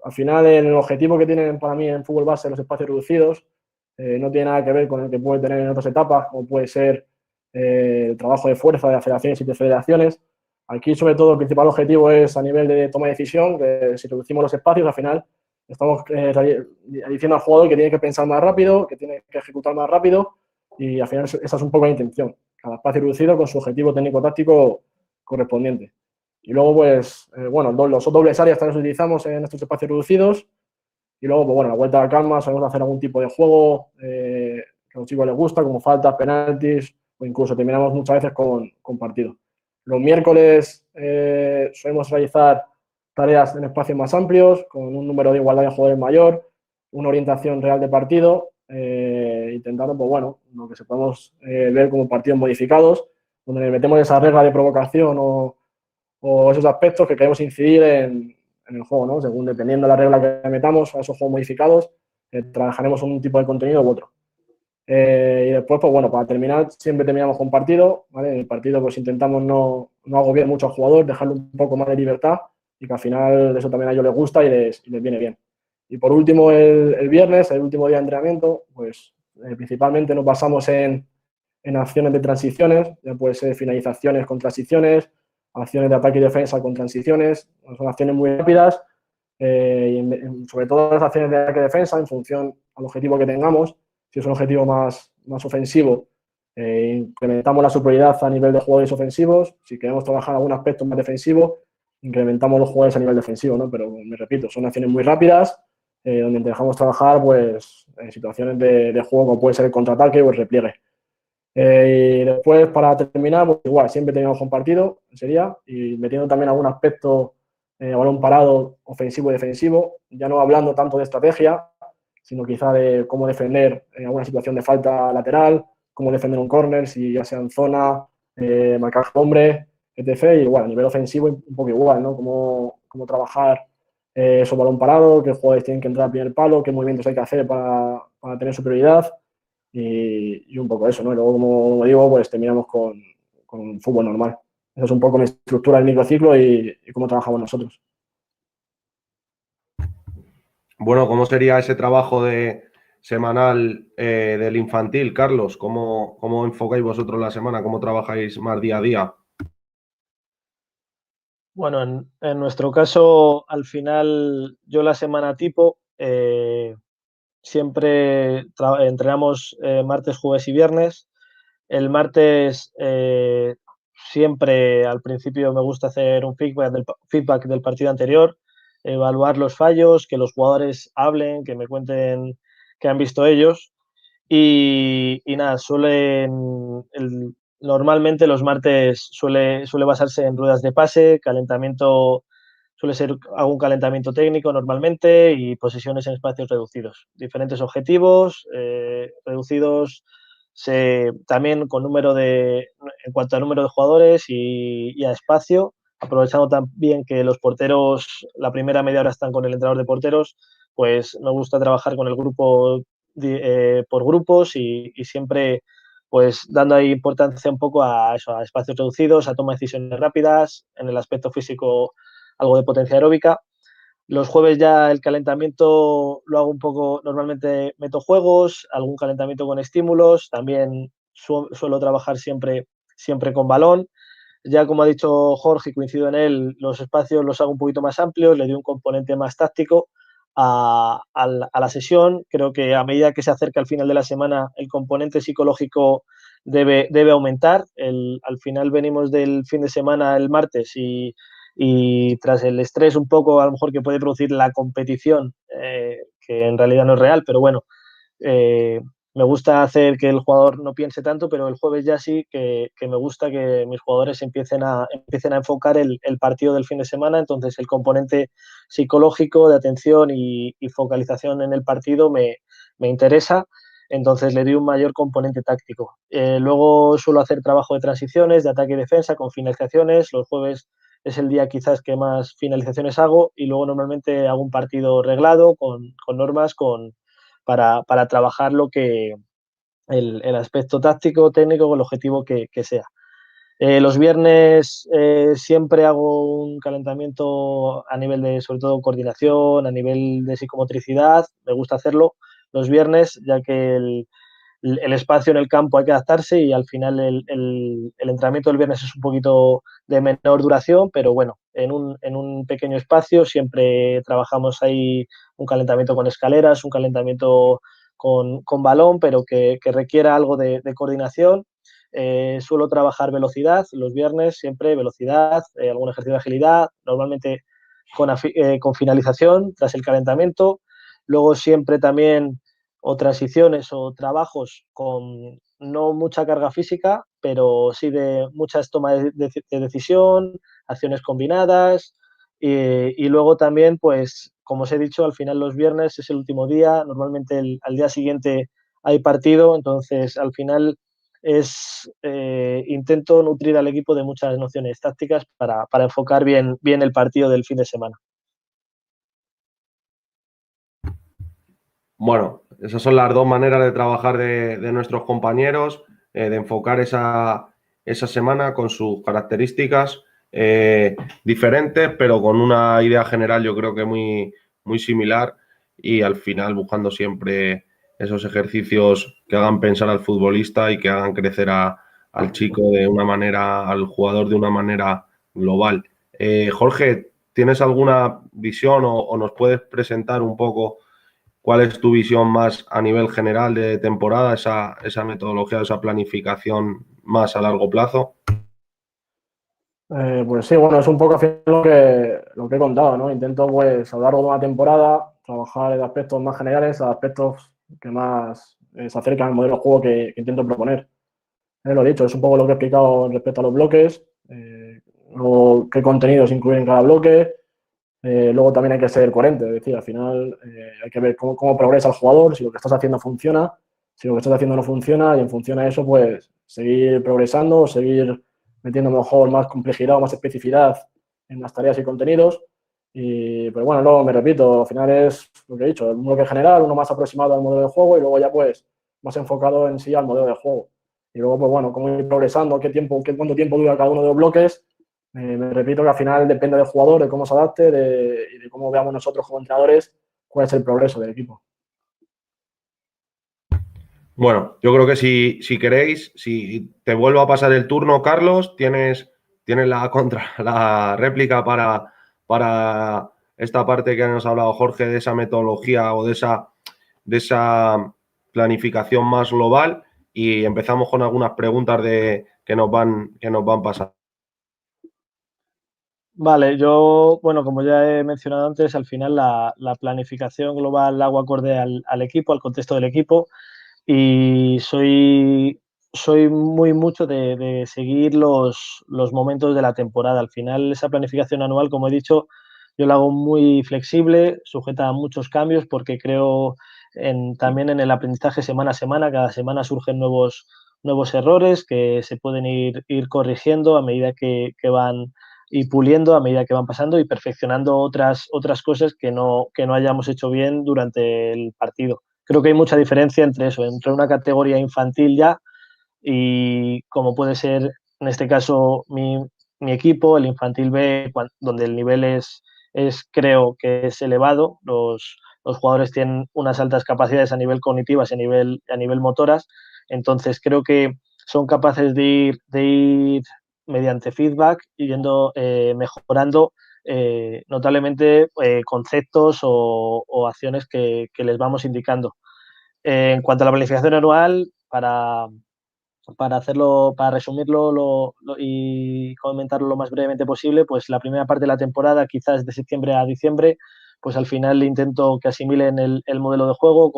Al final, el objetivo que tienen para mí en fútbol base los espacios reducidos no tiene nada que ver con el que puede tener en otras etapas, como puede ser el trabajo de fuerza de aceleraciones y de federaciones. Aquí, sobre todo, el principal objetivo es a nivel de toma de decisión, que si reducimos los espacios, al final estamos diciendo al jugador que tiene que pensar más rápido, que tiene que ejecutar más rápido, y al final esa es un poco la intención. Cada espacio reducido con su objetivo técnico-táctico correspondiente. Y luego, pues, bueno, los dobles áreas también los utilizamos en estos espacios reducidos. Y luego, pues bueno, la vuelta a la calma, sabemos hacer algún tipo de juego que a los chicos les gusta, como faltas, penaltis, o incluso terminamos muchas veces con partido. Los miércoles solemos realizar tareas en espacios más amplios, con un número de igualdad de jugadores mayor, una orientación real de partido, intentando, pues bueno, lo que se podemos ver como partidos modificados, donde metemos esa regla de provocación o esos aspectos que queremos incidir en en el juego, ¿no? Según dependiendo de la regla que metamos a esos juegos modificados, trabajaremos un tipo de contenido u otro. Y después, pues bueno, para terminar, siempre terminamos con partido, ¿vale? En el partido pues intentamos no agobiar mucho al jugador, dejarle un poco más de libertad y que al final eso también a ellos les gusta y les viene bien. Y por último, el viernes, el último día de entrenamiento, pues principalmente nos basamos en acciones de transiciones, ya puede ser finalizaciones con transiciones, acciones de ataque y defensa con transiciones, son acciones muy rápidas, y sobre todo las acciones de ataque y defensa en función al objetivo que tengamos. Si es un objetivo más ofensivo, incrementamos la superioridad a nivel de jugadores ofensivos. Si queremos trabajar algún aspecto más defensivo, incrementamos los jugadores a nivel defensivo, ¿no? Pero me repito, son acciones muy rápidas, donde dejamos trabajar pues, en situaciones de juego como puede ser el contraataque o el repliegue. Y después, para terminar, pues igual, siempre teníamos compartido, sería, y metiendo también algún aspecto, balón parado, ofensivo y defensivo, ya no hablando tanto de estrategia, sino quizá de cómo defender en alguna situación de falta lateral, cómo defender un córner, si ya sea en zona, marcar hombre, etc. Y igual, a nivel ofensivo un poco igual, ¿no? Cómo trabajar esos balón parado, qué jugadores tienen que entrar al primer palo, qué movimientos hay que hacer para tener superioridad. Y un poco eso, ¿no? Y luego, como digo, pues terminamos con fútbol normal. Esa es un poco mi estructura del microciclo y cómo trabajamos nosotros. Bueno, ¿cómo sería ese trabajo semanal del infantil, Carlos? ¿Cómo enfocáis vosotros la semana? ¿Cómo trabajáis más día a día? Bueno, en nuestro caso, al final, yo la semana tipo, siempre entrenamos martes, jueves y viernes. El martes siempre al principio me gusta hacer un feedback del partido anterior, evaluar los fallos, que los jugadores hablen, que me cuenten qué han visto ellos. Y nada, normalmente los martes suele basarse en ruedas de pase, calentamiento, suele ser algún calentamiento técnico normalmente y posesiones en espacios reducidos. Diferentes objetivos reducidos, también en cuanto a número de jugadores y a espacio, aprovechando también que los porteros la primera media hora están con el entrenador de porteros, pues me gusta trabajar con el grupo por grupos y siempre pues dando ahí importancia un poco a eso, a espacios reducidos, a toma de decisiones rápidas, en el aspecto físico algo de potencia aeróbica. Los jueves ya el calentamiento lo hago un poco, normalmente meto juegos, algún calentamiento con estímulos, también suelo trabajar siempre con balón. Ya como ha dicho Jorge, coincido en él, los espacios los hago un poquito más amplios, le doy un componente más táctico a la sesión. Creo que a medida que se acerca al final de la semana, el componente psicológico debe aumentar. Al final venimos del fin de semana el martes y tras el estrés un poco a lo mejor que puede producir la competición, que en realidad no es real, pero bueno, me gusta hacer que el jugador no piense tanto, pero el jueves ya sí que me gusta que mis jugadores empiecen a enfocar el partido del fin de semana. Entonces el componente psicológico de atención y focalización en el partido me interesa, entonces le doy un mayor componente táctico. Luego suelo hacer trabajo de transiciones, de ataque y defensa con finalizaciones. Los jueves es el día quizás que más finalizaciones hago y luego normalmente hago un partido reglado con normas, para trabajar el aspecto táctico, técnico, con el objetivo que sea. Los viernes siempre hago un calentamiento a nivel de, sobre todo, coordinación, a nivel de psicomotricidad. Me gusta hacerlo los viernes, ya que el espacio en el campo hay que adaptarse y al final el entrenamiento del viernes es un poquito de menor duración, pero bueno, en un pequeño espacio siempre trabajamos ahí un calentamiento con escaleras, un calentamiento con balón, pero que requiera algo de coordinación. Suelo trabajar velocidad los viernes, siempre velocidad, algún ejercicio de agilidad, normalmente con finalización tras el calentamiento. Luego siempre también o transiciones o trabajos con no mucha carga física, pero sí de muchas tomas de decisión, acciones combinadas y luego también, pues, como os he dicho, al final los viernes es el último día, normalmente al día siguiente hay partido, entonces al final intento nutrir al equipo de muchas nociones tácticas para enfocar bien el partido del fin de semana. Bueno, esas son las dos maneras de trabajar de nuestros compañeros, de enfocar esa semana con sus características diferentes, pero con una idea general yo creo que muy, muy similar, y al final buscando siempre esos ejercicios que hagan pensar al futbolista y que hagan crecer al chico de una manera, al jugador de una manera global. Jorge, ¿tienes alguna visión o nos puedes presentar un poco cuál es tu visión más a nivel general de temporada, esa metodología, esa planificación más a largo plazo? Pues sí, bueno, es un poco al final lo que he contado, ¿no? Intento, pues, a lo largo de una temporada, trabajar en aspectos más generales, a aspectos que más se acercan al modelo de juego que intento proponer. Lo dicho, es un poco lo que he explicado respecto a los bloques, luego qué contenidos incluir en cada bloque, luego también hay que ser coherente, es decir, al final hay que ver cómo progresa el jugador, si lo que estás haciendo funciona, si lo que estás haciendo no funciona, y en función a eso, pues seguir progresando o seguir metiendo mejor más complejidad o más especificidad en las tareas y contenidos. Y pues bueno, luego me repito, al final es lo que he dicho, un bloque general, uno más aproximado al modelo de juego y luego ya pues más enfocado en sí al modelo de juego. Y luego, pues bueno, cómo ir progresando, cuánto tiempo dura cada uno de los bloques. Me repito que al final depende del jugador, de cómo se adapte y de cómo veamos nosotros como entrenadores cuál es el progreso del equipo. Bueno, yo creo que si queréis, si te vuelvo a pasar el turno, Carlos, tienes la réplica para esta parte que nos ha hablado Jorge, de esa metodología o de esa planificación más global, y empezamos con algunas preguntas que nos van pasando. Vale, yo, bueno, como ya he mencionado antes, al final la planificación global la hago acorde al equipo, al contexto del equipo, y soy muy mucho de seguir los momentos de la temporada. Al final, esa planificación anual, como he dicho, yo la hago muy flexible, sujeta a muchos cambios, porque creo también en el aprendizaje semana a semana. Cada semana surgen nuevos errores que se pueden ir corrigiendo a medida que van y puliendo a medida que van pasando y perfeccionando otras cosas que no hayamos hecho bien durante el partido. Creo que hay mucha diferencia entre eso, entre una categoría infantil ya y como puede ser en este caso mi equipo, el infantil B, donde el nivel creo que es elevado. Los jugadores tienen unas altas capacidades a nivel cognitivas y a nivel motoras, entonces creo que son capaces de ir mediante feedback y yendo mejorando notablemente conceptos o acciones que les vamos indicando. En cuanto a la planificación anual, para resumirlo y comentarlo lo más brevemente posible, pues la primera parte de la temporada, quizás de septiembre a diciembre, pues al final intento que asimilen el modelo de juego,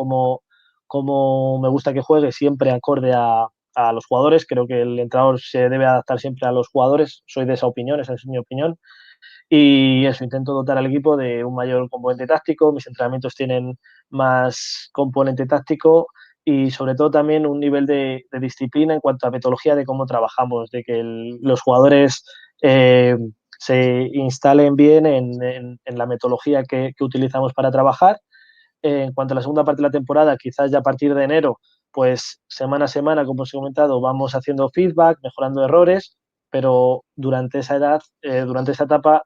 como me gusta que juegue, siempre acorde a los jugadores. Creo que el entrenador se debe adaptar siempre a los jugadores, soy de esa opinión, esa es mi opinión. Y eso, intento dotar al equipo de un mayor componente táctico, mis entrenamientos tienen más componente táctico y sobre todo también un nivel de disciplina en cuanto a metodología de cómo trabajamos, de que los jugadores se instalen bien en la metodología que utilizamos para trabajar. En cuanto a la segunda parte de la temporada, quizás ya a partir de enero, pues semana a semana, como os he comentado, vamos haciendo feedback, mejorando errores, pero durante esa etapa,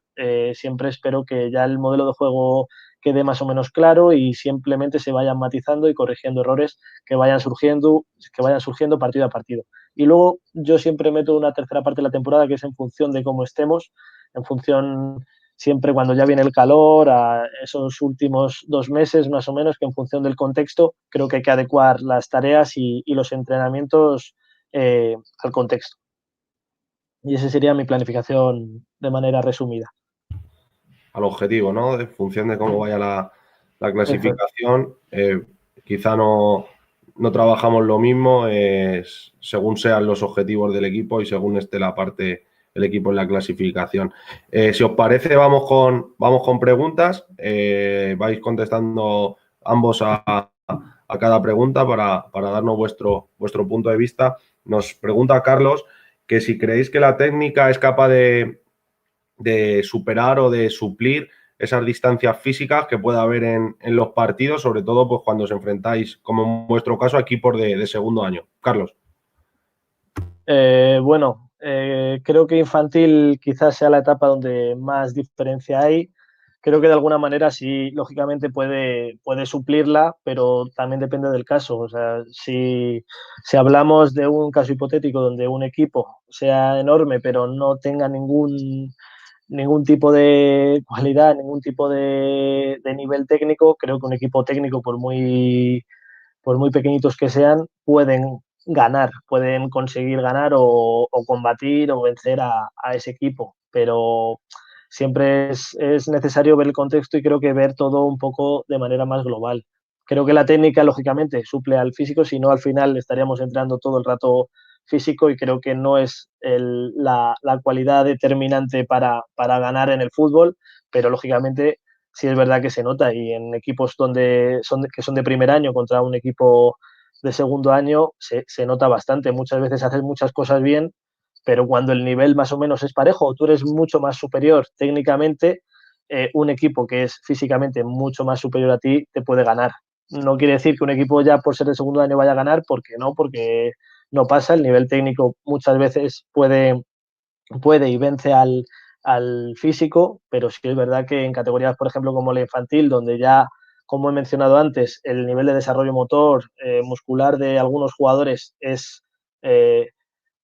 siempre espero que ya el modelo de juego quede más o menos claro y simplemente se vayan matizando y corrigiendo errores que vayan surgiendo partido a partido. Y luego yo siempre meto una tercera parte de la temporada que es en función de cómo estemos, en función siempre cuando ya viene el calor, a esos últimos 2 meses más o menos, que en función del contexto creo que hay que adecuar las tareas y los entrenamientos al contexto. Y esa sería mi planificación de manera resumida. Al objetivo, ¿no? En función de cómo vaya la Eso es. clasificación, quizá no trabajamos lo mismo, según sean los objetivos del equipo y según esté el equipo en la clasificación. Si os parece, vamos con preguntas. Vais contestando ambos a cada pregunta para darnos vuestro punto de vista. Nos pregunta Carlos que si creéis que la técnica es capaz de superar o de suplir esas distancias físicas que pueda haber en los partidos, sobre todo pues, cuando os enfrentáis, como en vuestro caso, a equipos de segundo año. Carlos. Creo que infantil quizás sea la etapa donde más diferencia hay. Creo que de alguna manera sí, lógicamente puede suplirla, pero también depende del caso. O sea, si hablamos de un caso hipotético donde un equipo sea enorme, pero no tenga ningún tipo de cualidad, ningún tipo de nivel técnico, creo que un equipo técnico, por muy pequeñitos que sean, pueden ganar, pueden conseguir ganar o combatir o vencer a ese equipo. Pero siempre es necesario ver el contexto y creo que ver todo un poco de manera más global. Creo que la técnica, lógicamente, suple al físico, si no, al final estaríamos entrando todo el rato físico y creo que no es la cualidad determinante para ganar en el fútbol, pero lógicamente sí es verdad que se nota y en equipos que son de primer año contra un equipo de segundo año se nota bastante. Muchas veces haces muchas cosas bien, pero cuando el nivel más o menos es parejo, tú eres mucho más superior técnicamente, un equipo que es físicamente mucho más superior a ti te puede ganar. No quiere decir que un equipo ya por ser de segundo año vaya a ganar, porque no pasa. El nivel técnico muchas veces puede y vence al físico, pero sí es verdad que en categorías, por ejemplo, como la infantil, donde ya, como he mencionado antes, el nivel de desarrollo motor, muscular de algunos jugadores es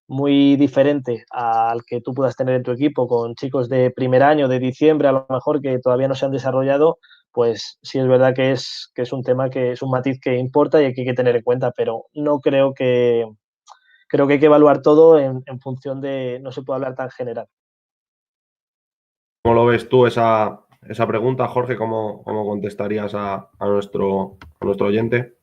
muy diferente al que tú puedas tener en tu equipo con chicos de primer año, de diciembre, a lo mejor que todavía no se han desarrollado, pues sí es verdad que es un tema que es un matiz que importa y que hay que tener en cuenta, pero no creo que hay que evaluar todo en función de, no se puede hablar tan general. ¿Cómo lo ves tú esa pregunta, Jorge? ¿Cómo contestarías a nuestro oyente?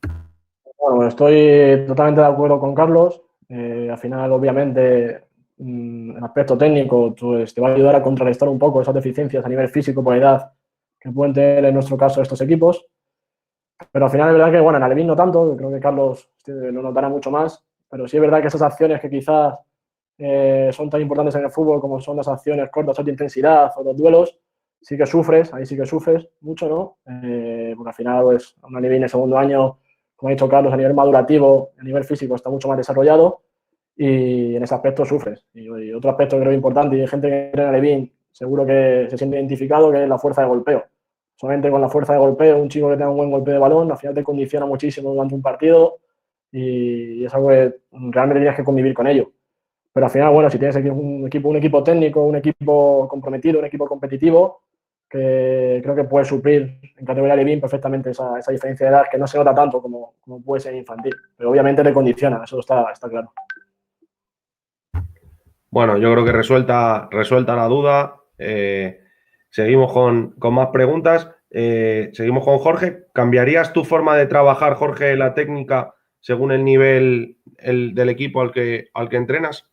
Bueno, estoy totalmente de acuerdo con Carlos. Al final, obviamente, el aspecto técnico pues, te va a ayudar a contrarrestar un poco esas deficiencias a nivel físico por edad que pueden tener en nuestro caso estos equipos. Pero al final es verdad que, bueno, en Alevín no tanto, creo que Carlos lo notará mucho más, pero sí es verdad que esas acciones que quizás son tan importantes en el fútbol como son las acciones cortas de alta intensidad o los duelos, sí que sufres, ahí sí que sufres mucho, ¿no? Porque al final, pues, un Alevín en segundo año, como ha dicho Carlos, a nivel madurativo, a nivel físico está mucho más desarrollado y en ese aspecto sufres. Y otro aspecto que creo importante, y hay gente que cree en Alevín seguro que se siente identificado, que es la fuerza de golpeo. Solamente con la fuerza de golpeo, un chico que tenga un buen golpe de balón, al final te condiciona muchísimo durante un partido y es algo que realmente tienes que convivir con ello. Pero al final, bueno, si tienes un equipo técnico, un equipo comprometido, un equipo competitivo, que creo que puede suplir en categoría Levin perfectamente esa diferencia de edad que no se nota tanto como puede ser infantil. Pero obviamente te condiciona, eso está claro. Bueno, yo creo que resuelta la duda. Seguimos con más preguntas. Seguimos con Jorge. ¿Cambiarías tu forma de trabajar, Jorge, la técnica según el nivel del equipo al que entrenas?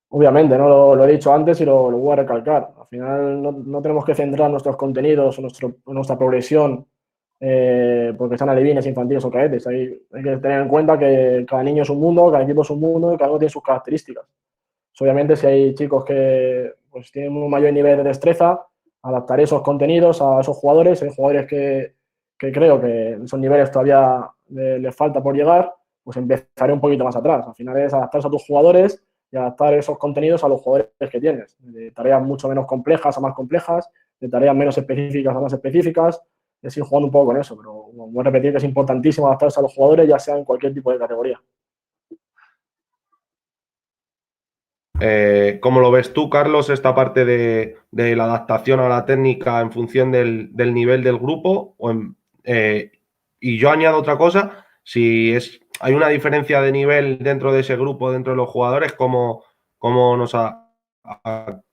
Obviamente, ¿no? Lo he dicho antes y lo voy a recalcar. Al final no tenemos que centrar nuestros contenidos o nuestra progresión porque sean alevines, infantiles o cadetes. Hay que tener en cuenta que cada niño es un mundo, cada equipo es un mundo y cada uno tiene sus características. Obviamente, si hay chicos que pues, tienen un mayor nivel de destreza, adaptar esos contenidos a esos jugadores. Hay jugadores que creo que en esos niveles todavía les falta por llegar, pues empezaré un poquito más atrás. Al final es adaptarse a tus jugadores y adaptar esos contenidos a los jugadores que tienes. De tareas mucho menos complejas a más complejas, de tareas menos específicas a más específicas, es ir jugando un poco con eso. Pero voy a repetir que es importantísimo adaptarse a los jugadores, ya sea en cualquier tipo de categoría. ¿Cómo lo ves tú, Carlos, esta parte de la adaptación a la técnica en función del nivel del grupo? Y yo añado otra cosa, si hay una diferencia de nivel dentro de ese grupo, dentro de los jugadores, ¿cómo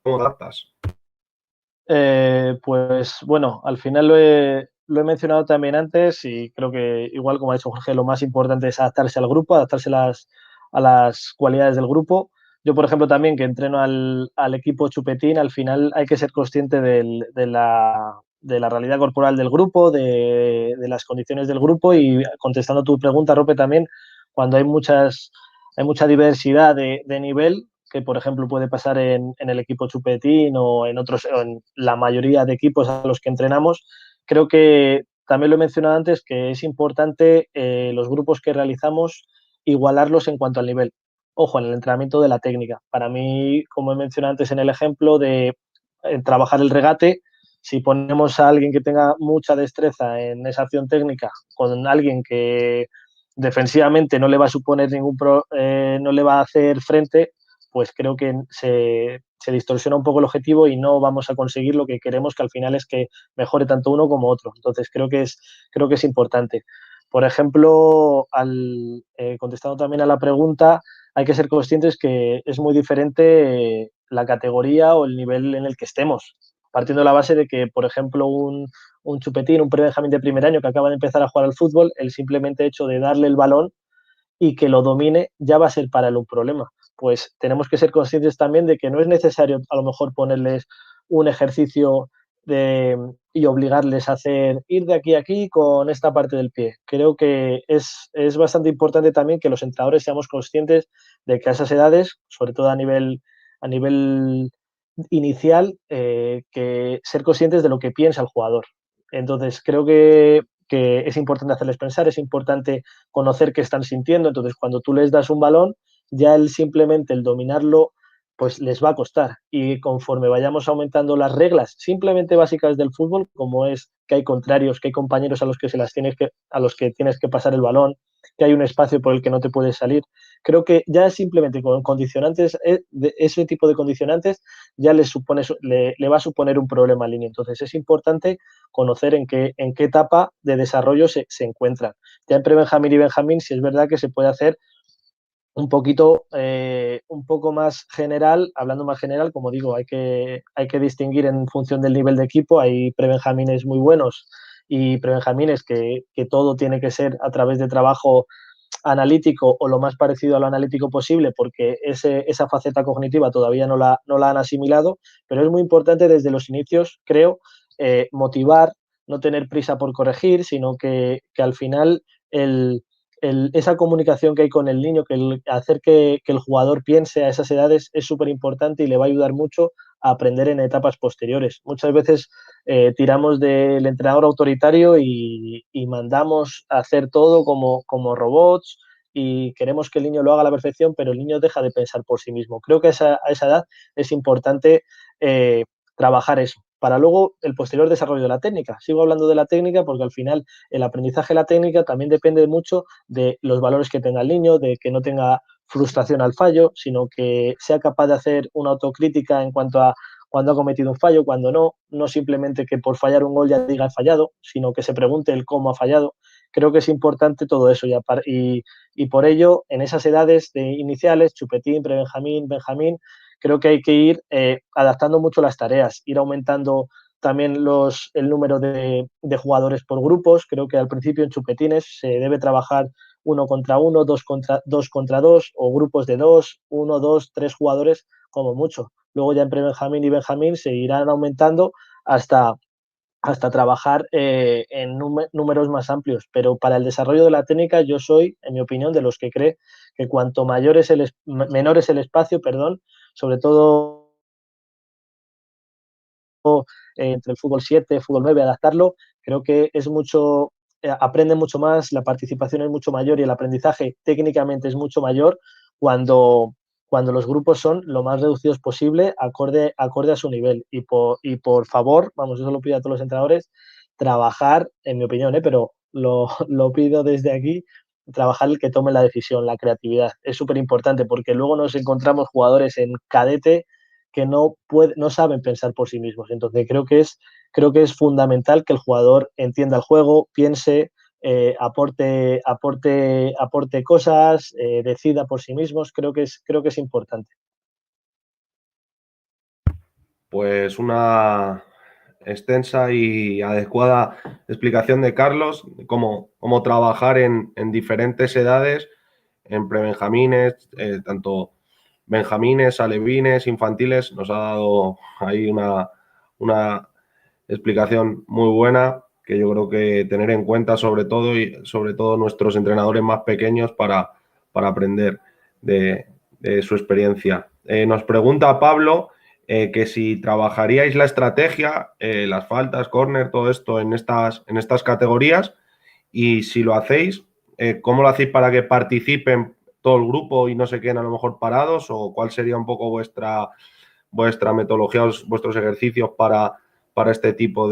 adaptas? Pues bueno, al final lo he mencionado también antes y creo que igual como ha dicho Jorge, lo más importante es adaptarse al grupo, adaptarse a las cualidades del grupo. Yo, por ejemplo, también que entreno al equipo chupetín, al final hay que ser consciente de la realidad corporal del grupo, de las condiciones del grupo y contestando tu pregunta, Rope, también, cuando hay mucha diversidad de nivel, que por ejemplo puede pasar en el equipo Chupetín o en otros, o en la mayoría de equipos a los que entrenamos. Creo que también lo he mencionado antes, que es importante los grupos que realizamos igualarlos en cuanto al nivel. Ojo, en el entrenamiento de la técnica. Para mí, como he mencionado antes en el ejemplo de trabajar el regate, si ponemos a alguien que tenga mucha destreza en esa acción técnica con alguien que defensivamente no le va a suponer no le va a hacer frente, pues creo que se distorsiona un poco el objetivo y no vamos a conseguir lo que queremos, que al final es que mejore tanto uno como otro. Entonces creo que es importante. Por ejemplo, contestando también a la pregunta, hay que ser conscientes que es muy diferente la categoría o el nivel en el que estemos. Partiendo de la base de que, por ejemplo, un Chupetín, un pre-Benjamín de primer año que acaba de empezar a jugar al fútbol, el simplemente hecho de darle el balón y que lo domine ya va a ser para él un problema. Pues tenemos que ser conscientes también de que no es necesario a lo mejor ponerles un ejercicio y obligarles a ir de aquí a aquí con esta parte del pie. Creo que es bastante importante también que los entrenadores seamos conscientes de que a esas edades, sobre todo a nivel inicial, que ser conscientes de lo que piensa el jugador. Entonces, creo que es importante hacerles pensar, es importante conocer qué están sintiendo. Entonces, cuando tú les das un balón, ya simplemente el dominarlo, pues les va a costar. Y conforme vayamos aumentando las reglas simplemente básicas del fútbol, como es que hay contrarios, que hay compañeros a los que tienes que pasar el balón, que hay un espacio por el que no te puedes salir, creo que ya simplemente con condicionantes, ese tipo de condicionantes ya le va a suponer un problema al niño. Entonces, es importante conocer en qué etapa de desarrollo se encuentran. Ya en pre-Benjamín y Benjamín, sí es verdad que se puede hacer un poco más general, hablando más general, como digo, hay que distinguir en función del nivel de equipo. Hay pre-benjamines muy buenos y pre-benjamines que todo tiene que ser a través de trabajo analítico o lo más parecido a lo analítico posible, porque esa faceta cognitiva todavía no la han asimilado, pero es muy importante desde los inicios, creo, motivar, no tener prisa por corregir, sino que al final esa comunicación que hay con el niño, hacer que el jugador piense a esas edades es súper importante y le va a ayudar mucho a aprender en etapas posteriores. Muchas veces tiramos del entrenador autoritario y mandamos a hacer todo como robots y queremos que el niño lo haga a la perfección, pero el niño deja de pensar por sí mismo. Creo que a esa edad es importante trabajar eso, para luego el posterior desarrollo de la técnica. Sigo hablando de la técnica porque al final el aprendizaje de la técnica también depende mucho de los valores que tenga el niño, de que no tenga frustración al fallo, sino que sea capaz de hacer una autocrítica en cuanto a cuando ha cometido un fallo, cuando no simplemente que por fallar un gol ya diga he fallado, sino que se pregunte el cómo ha fallado. Creo que es importante todo eso y por ello en esas edades iniciales, Chupetín, Pre-Benjamín, Benjamín, creo que hay que ir adaptando mucho las tareas, ir aumentando también el número de jugadores por grupos. Creo que al principio en chupetines se debe trabajar 1 contra 1, 2 contra 2 o grupos de 2, 1, 2, 3 jugadores como mucho. Luego ya en pre-benjamín y benjamín se irán aumentando hasta trabajar en números más amplios. Pero para el desarrollo de la técnica yo soy, en mi opinión, de los que cree que cuanto menor es el espacio, sobre todo entre el fútbol 7, fútbol 9, adaptarlo, creo que aprende mucho más, la participación es mucho mayor y el aprendizaje técnicamente es mucho mayor cuando los grupos son lo más reducidos posible, acorde a su nivel. Y por favor, vamos, eso lo pido a todos los entrenadores, trabajar, en mi opinión, pero lo pido desde aquí, trabajar el que tome la decisión, la creatividad. Es súper importante porque luego nos encontramos jugadores en cadete que no saben pensar por sí mismos. Entonces creo que es fundamental que el jugador entienda el juego, piense, aporte cosas, decida por sí mismos. Creo que es importante. Pues una extensa y adecuada explicación de Carlos, cómo trabajar en diferentes edades, en prebenjamines, tanto benjamines, alevines, infantiles. Nos ha dado ahí una explicación muy buena que yo creo que tener en cuenta sobre todo nuestros entrenadores más pequeños para aprender de su experiencia. Nos pregunta Pablo que si trabajaríais la estrategia, las faltas, córner, todo esto en estas categorías, y si lo hacéis, ¿cómo lo hacéis para que participen todo el grupo y no se queden a lo mejor parados? ¿O cuál sería un poco vuestra metodología, vuestros ejercicios para este tipo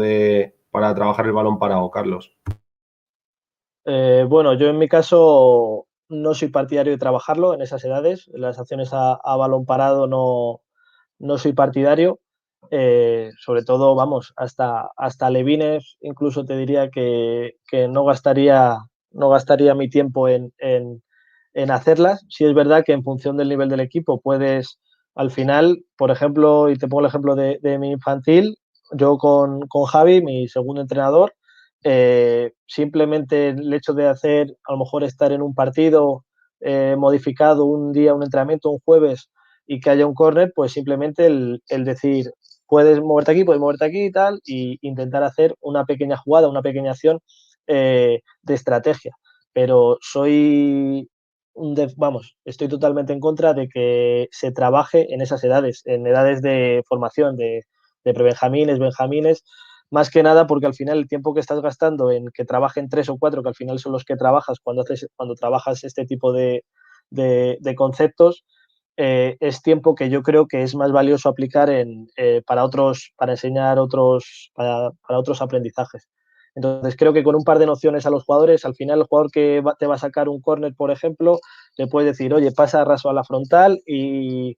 para trabajar el balón parado, Carlos? Bueno, yo en mi caso no soy partidario de trabajarlo en esas edades. Las acciones a balón parado no soy partidario. Sobre todo, vamos, hasta Levines, incluso te diría que no gastaría mi tiempo en hacerlas. Sí es verdad que en función del nivel del equipo puedes, al final, por ejemplo, y te pongo el ejemplo de mi infantil, yo con Javi, mi segundo entrenador, simplemente el hecho de hacer, a lo mejor estar en un partido modificado un día, un entrenamiento, un jueves, y que haya un córner, pues simplemente el decir, puedes moverte aquí y tal, y intentar hacer una pequeña jugada, una pequeña acción de estrategia. Pero estoy totalmente en contra de que se trabaje en esas edades, en edades de formación, de prebenjamines, benjamines, más que nada porque al final el tiempo que estás gastando en que trabajen 3 o 4, que al final son los que trabajas cuando trabajas este tipo de conceptos, es tiempo que yo creo que es más valioso aplicar para enseñar para otros aprendizajes. Entonces creo que con un par de nociones a los jugadores, al final el jugador que te va a sacar un córner, por ejemplo, le puedes decir, oye, pasa raso a la frontal y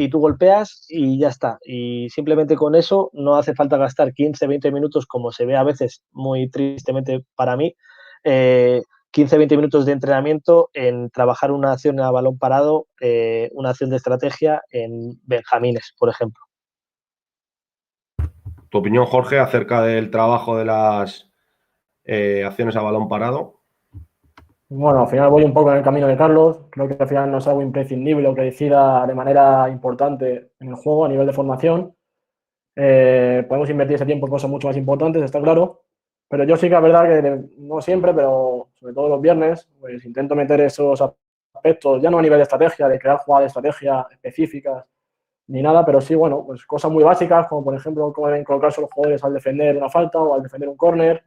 tú golpeas y ya está. Y simplemente con eso no hace falta gastar 15, 20 minutos, como se ve a veces muy tristemente para mí, 15, 20 minutos de entrenamiento en trabajar una acción a balón parado, una acción de estrategia en benjamines, por ejemplo. ¿Tu opinión, Jorge, acerca del trabajo de las acciones a balón parado? Bueno, al final voy un poco en el camino de Carlos. Creo que al final no es algo imprescindible o que decida de manera importante en el juego a nivel de formación. Podemos invertir ese tiempo en cosas mucho más importantes, está claro. Pero yo sí que es verdad que no siempre, pero sobre todo los viernes, pues intento meter esos aspectos, ya no a nivel de estrategia, de crear jugadas de estrategia específicas ni nada, pero sí, bueno, pues cosas muy básicas, como por ejemplo cómo deben colocarse los jugadores al defender una falta o al defender un córner,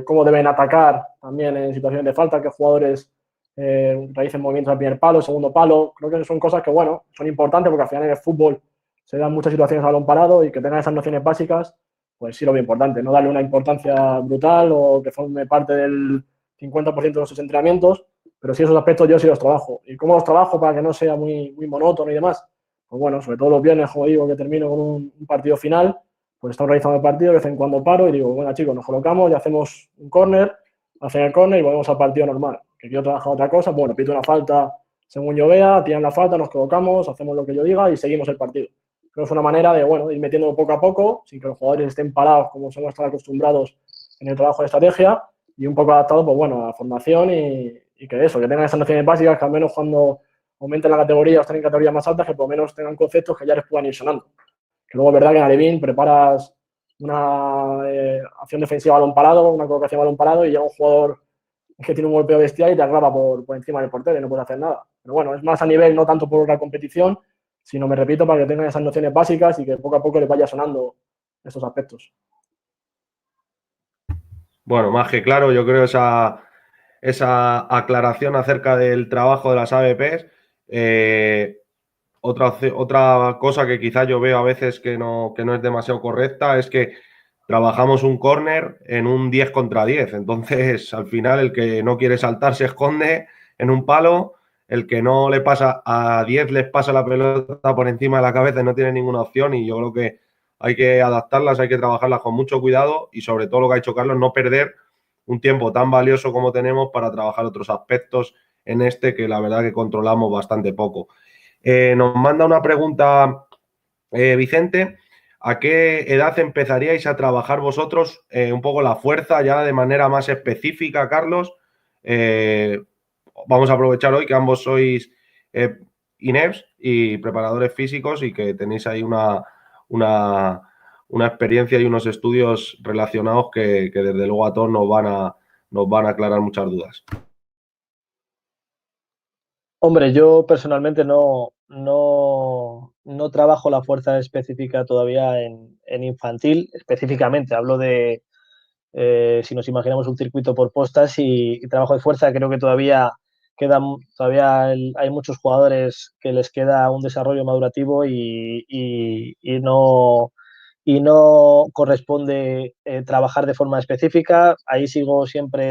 cómo deben atacar también en situaciones de falta, qué jugadores realicen movimientos al primer palo, segundo palo. Creo que son cosas que, bueno, son importantes porque al final en el fútbol se dan muchas situaciones a balón parado y que tengan esas nociones básicas, pues sí lo veo importante. No darle una importancia brutal o que forme parte del 50% de nuestros entrenamientos, pero sí esos aspectos yo sí los trabajo. ¿Y cómo los trabajo para que no sea muy monótono y demás? Pues bueno, sobre todo los viernes, como digo, que termino con un partido final, pues estamos realizando el partido, de vez en cuando paro y digo, bueno chicos, nos colocamos y hacemos un córner, hacen el córner y volvemos al partido normal. Que quiero trabajar otra cosa, bueno, pido una falta según yo vea, tiran la falta, nos colocamos, hacemos lo que yo diga y seguimos el partido. Creo que es una manera de, bueno, ir metiéndolo poco a poco, sin que los jugadores estén parados como somos tan acostumbrados en el trabajo de estrategia y un poco adaptado, pues bueno, a la formación y que eso, que tengan esas nociones básicas, que al menos cuando aumenten la categoría o estén en categorías más altas, que por lo menos tengan conceptos que ya les puedan ir sonando. Que luego es verdad que en Alevín preparas una acción defensiva a balón parado, una colocación a balón parado y llega un jugador que tiene un golpeo bestial y te aclava por encima del portero y no puede hacer nada. Pero bueno, es más a nivel no tanto por la competición, sino, me repito, para que tengan esas nociones básicas y que poco a poco les vaya sonando estos aspectos. Bueno, más que claro, yo creo esa aclaración acerca del trabajo de las ABPs. Otra cosa que quizás yo veo a veces que no es demasiado correcta es que trabajamos un córner en un 10 contra 10. Entonces, al final, el que no quiere saltar se esconde en un palo, el que no le pasa a 10 les pasa la pelota por encima de la cabeza y no tiene ninguna opción. Y yo creo que hay que adaptarlas, hay que trabajarlas con mucho cuidado y sobre todo lo que ha hecho Carlos, no perder un tiempo tan valioso como tenemos para trabajar otros aspectos en este que la verdad que controlamos bastante poco. Nos manda una pregunta Vicente. ¿A qué edad empezaríais a trabajar vosotros un poco la fuerza ya de manera más específica, Carlos? Vamos a aprovechar hoy que ambos sois INEFs y preparadores físicos y que tenéis ahí una experiencia y unos estudios relacionados que desde luego a todos nos van a aclarar muchas dudas. Hombre, yo personalmente no no trabajo la fuerza específica todavía en infantil, específicamente. Hablo de, si nos imaginamos un circuito por postas y trabajo de fuerza, creo que hay muchos jugadores que les queda un desarrollo madurativo y no corresponde trabajar de forma específica. Ahí sigo siempre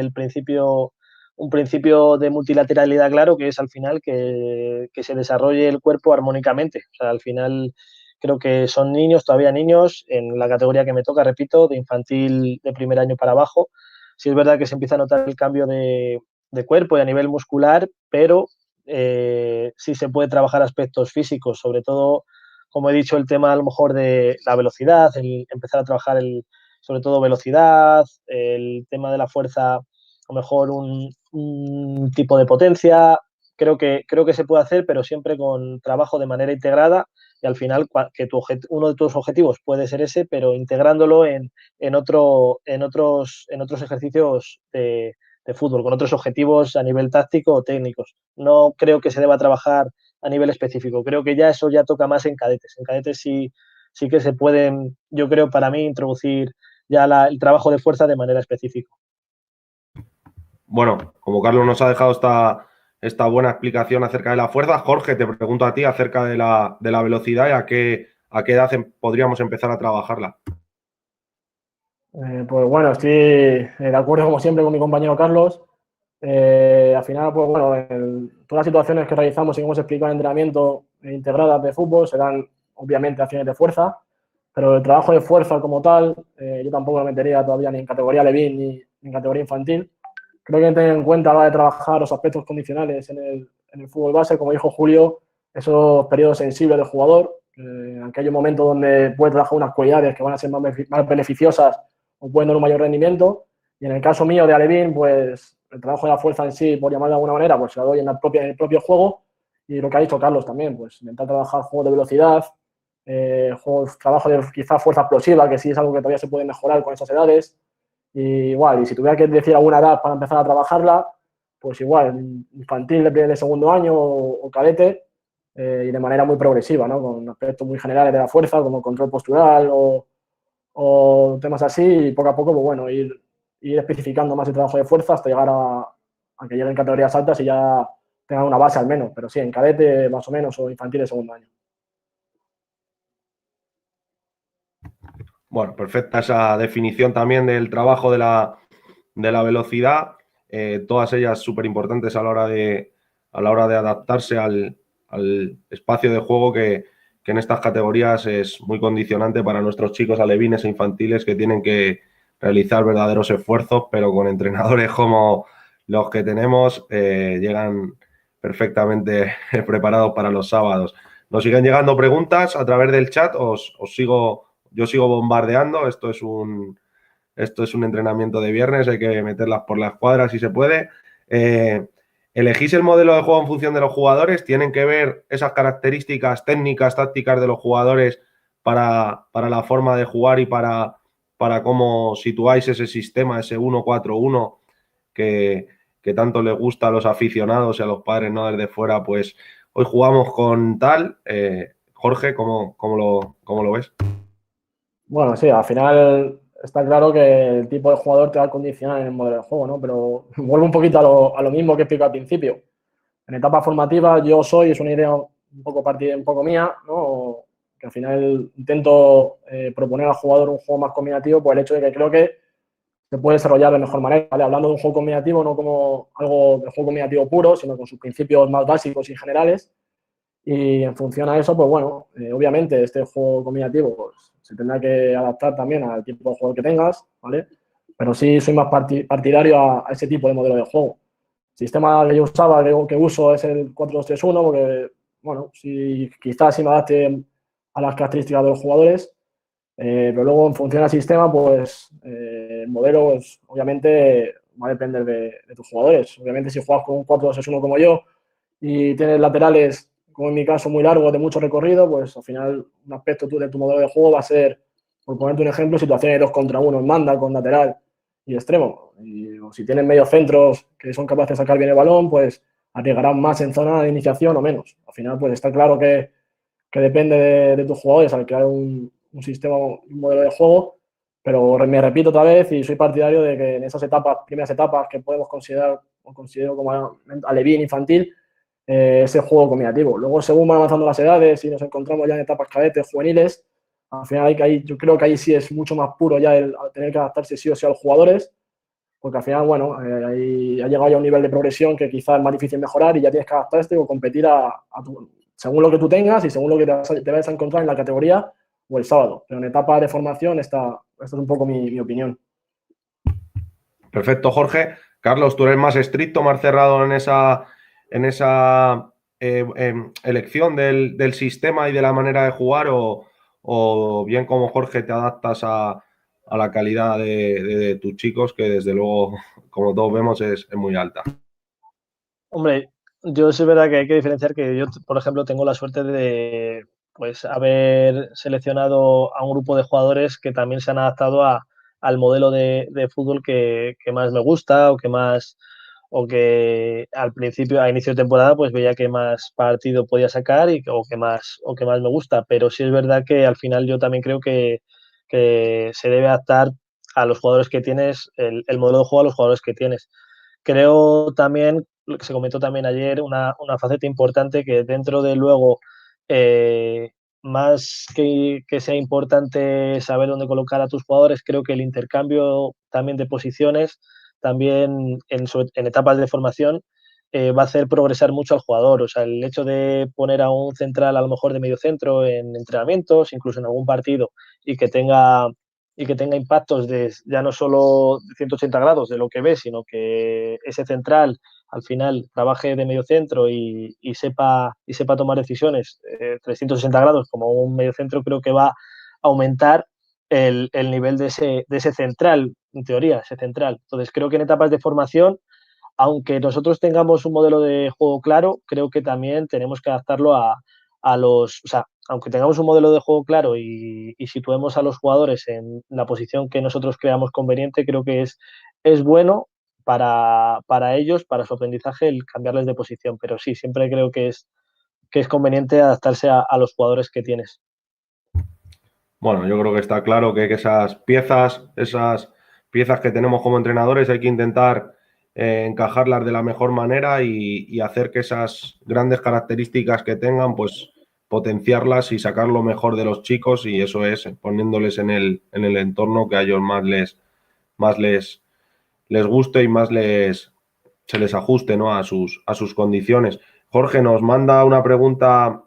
un principio de multilateralidad claro, que es al final que se desarrolle el cuerpo armónicamente. O sea, al final creo que son niños, todavía niños, en la categoría que me toca, repito, de infantil de primer año para abajo. Sí es verdad que se empieza a notar el cambio de cuerpo y a nivel muscular, pero sí se puede trabajar aspectos físicos, sobre todo, como he dicho, el tema a lo mejor de la velocidad, el empezar a trabajar sobre todo velocidad, el tema de la fuerza, a lo mejor un tipo de potencia. Creo que se puede hacer, pero siempre con trabajo de manera integrada y al final que uno de tus objetivos puede ser ese, pero integrándolo en otros ejercicios de fútbol, con otros objetivos a nivel táctico o técnicos. No creo que se deba trabajar a nivel específico. Creo que ya eso ya toca más en cadetes. En cadetes sí que se pueden, yo creo, para mí, introducir ya el trabajo de fuerza de manera específica. Bueno, como Carlos nos ha dejado esta buena explicación acerca de la fuerza, Jorge, te pregunto a ti acerca de la velocidad y a qué edad podríamos empezar a trabajarla. Pues bueno, estoy de acuerdo como siempre con mi compañero Carlos. Al final, pues bueno, todas las situaciones que realizamos y que hemos explicado en entrenamiento integradas de fútbol serán obviamente acciones de fuerza, pero el trabajo de fuerza como tal, yo tampoco lo metería todavía ni en categoría Levin ni en categoría infantil. Creo que hay que tener en cuenta a la hora de trabajar los aspectos condicionales en el fútbol base, como dijo Julio, esos periodos sensibles del jugador, aunque hay un momento donde puede trabajar unas cualidades que van a ser más beneficiosas o pueden dar un mayor rendimiento. Y en el caso mío de Alevín, pues el trabajo de la fuerza en sí, por llamarlo de alguna manera, pues se lo doy en el propio juego. Y lo que ha dicho Carlos también, pues intentar trabajar juegos de velocidad, trabajo de quizá fuerza explosiva, que sí es algo que todavía se puede mejorar con esas edades. Y igual, y si tuviera que decir alguna edad para empezar a trabajarla, pues igual, infantil de segundo año o cadete, y de manera muy progresiva, ¿no? Con aspectos muy generales de la fuerza, como control postural o temas así, y poco a poco, pues bueno, ir especificando más el trabajo de fuerza hasta llegar a que lleguen categorías altas y ya tengan una base al menos, pero sí, en cadete más o menos o infantil de segundo año. Bueno, perfecta esa definición también del trabajo de la velocidad, todas ellas súper importantes a la hora de adaptarse al espacio de juego que en estas categorías es muy condicionante para nuestros chicos alevines e infantiles que tienen que realizar verdaderos esfuerzos, pero con entrenadores como los que tenemos llegan perfectamente preparados para los sábados. Nos siguen llegando preguntas a través del chat, yo sigo bombardeando, esto es un entrenamiento de viernes, hay que meterlas por las cuadras si se puede. ¿Elegís el modelo de juego en función de los jugadores? ¿Tienen que ver esas características técnicas, tácticas de los jugadores para la forma de jugar y para cómo situáis ese sistema, ese 1-4-1 que tanto les gusta a los aficionados y a los padres, no desde fuera? Pues hoy jugamos con tal. Jorge, ¿cómo lo ves? Bueno, sí, al final está claro que el tipo de jugador te va a condicionar en el modelo de juego, ¿no? Pero vuelvo un poquito a lo mismo que explico al principio. En etapa formativa es una idea un poco mía, ¿no? Que al final intento proponer al jugador un juego más combinativo por el hecho de que creo que se puede desarrollar de mejor manera, ¿vale? Hablando de un juego combinativo, no como algo de juego combinativo puro, sino con sus principios más básicos y generales. Y en función a eso, pues bueno, obviamente este juego combinativo pues, se tendrá que adaptar también al tipo de juego que tengas, ¿vale? Pero sí soy más partidario a ese tipo de modelo de juego. El sistema que yo usaba, que uso, es el 4-2-3-1, porque, bueno, si quizás sí me adapte a las características de los jugadores, pero luego en función al sistema, pues el modelo, pues, obviamente va a depender de tus jugadores. Obviamente si juegas con un 4-2-3-1 como yo y tienes laterales, como en mi caso, muy largos, de mucho recorrido, pues al final un aspecto de tu modelo de juego va a ser, por ponerte un ejemplo, situaciones de 2 contra 1 en banda, con lateral y extremo. O si tienes medios centros que son capaces de sacar bien el balón, pues arriesgarán más en zona de iniciación o menos. Al final, pues está claro que depende de tus jugadores al crear un sistema, un modelo de juego, pero me repito otra vez y soy partidario de que en esas etapas, primeras etapas que podemos considerar o considero como alevín infantil, ese juego combinativo. Luego, según van avanzando las edades y nos encontramos ya en etapas cadetes, juveniles, al final yo creo que ahí sí es mucho más puro ya el tener que adaptarse sí o sí a los jugadores, porque al final, bueno, ahí ha llegado ya a un nivel de progresión que quizás es más difícil mejorar y ya tienes que adaptarte o competir según lo que tú tengas y según lo que te vayas a encontrar en la categoría o el sábado. Pero en etapa de formación esta es un poco mi opinión. Perfecto, Jorge. Carlos, ¿tú eres más estricto, más cerrado en esa elección del sistema y de la manera de jugar o bien como Jorge te adaptas a la calidad de tus chicos, que desde luego, como todos vemos, es muy alta? Hombre, yo sí es verdad que hay que diferenciar que yo, por ejemplo, tengo la suerte de pues haber seleccionado a un grupo de jugadores que también se han adaptado al modelo de fútbol que más me gusta o que al principio, a inicio de temporada, pues veía que más partido podía sacar o que más me gusta. Pero sí es verdad que al final yo también creo que se debe adaptar a los jugadores que tienes, el modelo de juego a los jugadores que tienes. Creo también, lo que se comentó también ayer, una faceta importante que dentro de luego, más que sea importante saber dónde colocar a tus jugadores, creo que el intercambio también de posiciones, también en etapas de formación, va a hacer progresar mucho al jugador. O sea, el hecho de poner a un central a lo mejor de medio centro en entrenamientos, incluso en algún partido, y que tenga impactos de ya no solo de 180 grados de lo que ves, sino que ese central al final trabaje de medio centro y sepa tomar decisiones 360 grados como un medio centro, creo que va a aumentar el nivel de ese central, en teoría, ese central. Entonces creo que en etapas de formación, aunque nosotros tengamos un modelo de juego claro, creo que también tenemos que adaptarlo o sea, aunque tengamos un modelo de juego claro y situemos a los jugadores en la posición que nosotros creamos conveniente, creo que es bueno para ellos, para su aprendizaje, el cambiarles de posición. Pero sí, siempre creo que es conveniente adaptarse a los jugadores que tienes. Bueno, yo creo que está claro que esas piezas que tenemos como entrenadores hay que intentar encajarlas de la mejor manera y hacer que esas grandes características que tengan, pues potenciarlas y sacar lo mejor de los chicos, y eso es poniéndoles en el entorno que a ellos más les guste y más se les ajuste, ¿no?, a sus condiciones. Jorge nos manda una pregunta,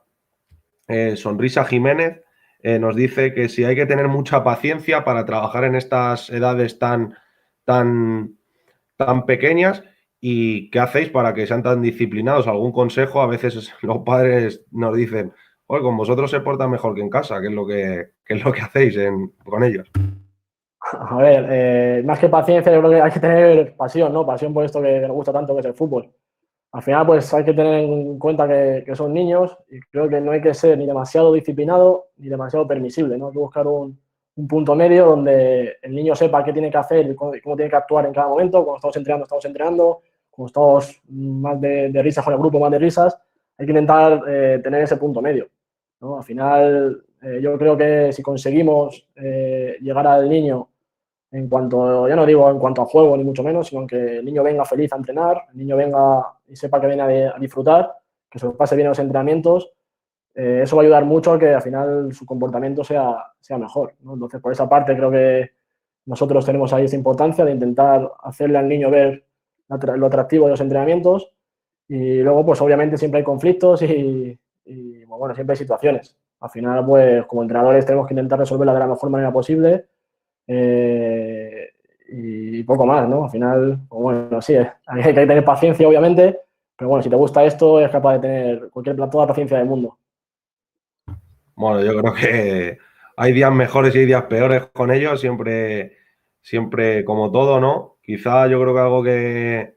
Sonrisa Jiménez. Nos dice que si hay que tener mucha paciencia para trabajar en estas edades tan pequeñas, y qué hacéis para que sean tan disciplinados. ¿Algún consejo? A veces los padres nos dicen, oye, con vosotros se portan mejor que en casa. ¿Qué es lo que hacéis con ellos? A ver, más que paciencia, yo creo que hay que tener pasión, ¿no? Pasión por esto que nos gusta tanto, que es el fútbol. Al final, pues hay que tener en cuenta que son niños y creo que no hay que ser ni demasiado disciplinado ni demasiado permisible, ¿no? Hay que buscar un punto medio donde el niño sepa qué tiene que hacer y cómo tiene que actuar en cada momento. Cuando estamos entrenando, cuando estamos más de risas con el grupo, más de risas, hay que intentar tener ese punto medio, ¿no? Al final, yo creo que si conseguimos llegar al niño en cuanto, ya no digo en cuanto a juego ni mucho menos, sino que el niño venga feliz a entrenar, el niño venga y sepa que viene a disfrutar, que se lo pase bien en los entrenamientos, eso va a ayudar mucho a que al final su comportamiento sea mejor, ¿no? Entonces, por esa parte creo que nosotros tenemos ahí esa importancia de intentar hacerle al niño ver lo atractivo de los entrenamientos, y luego pues obviamente siempre hay conflictos y bueno, siempre hay situaciones. Al final, pues como entrenadores tenemos que intentar resolverla de la mejor manera posible. Y poco más, ¿no? Al final, pues bueno, sí, hay que tener paciencia, obviamente, pero bueno, si te gusta esto, eres capaz de tener toda la paciencia del mundo. Bueno, yo creo que hay días mejores y hay días peores con ellos, siempre como todo, ¿no? Quizá yo creo que algo que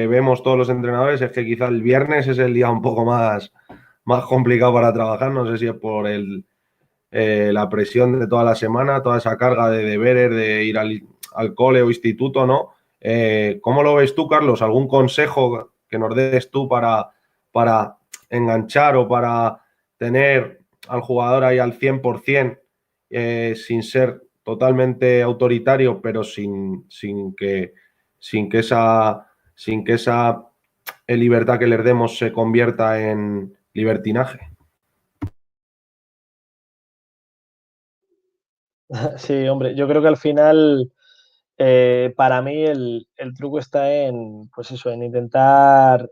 vemos todos los entrenadores es que quizá el viernes es el día un poco más complicado para trabajar. No sé si es por la presión de toda la semana, toda esa carga de deberes, de ir al cole o instituto, ¿no? ¿Cómo lo ves tú, Carlos? ¿Algún consejo nos des tú para enganchar o para tener al jugador ahí al 100%, sin ser totalmente autoritario, pero sin que esa libertad que les demos se convierta en libertinaje. Sí, hombre, yo creo que al final, para mí el truco está en, pues eso, en intentar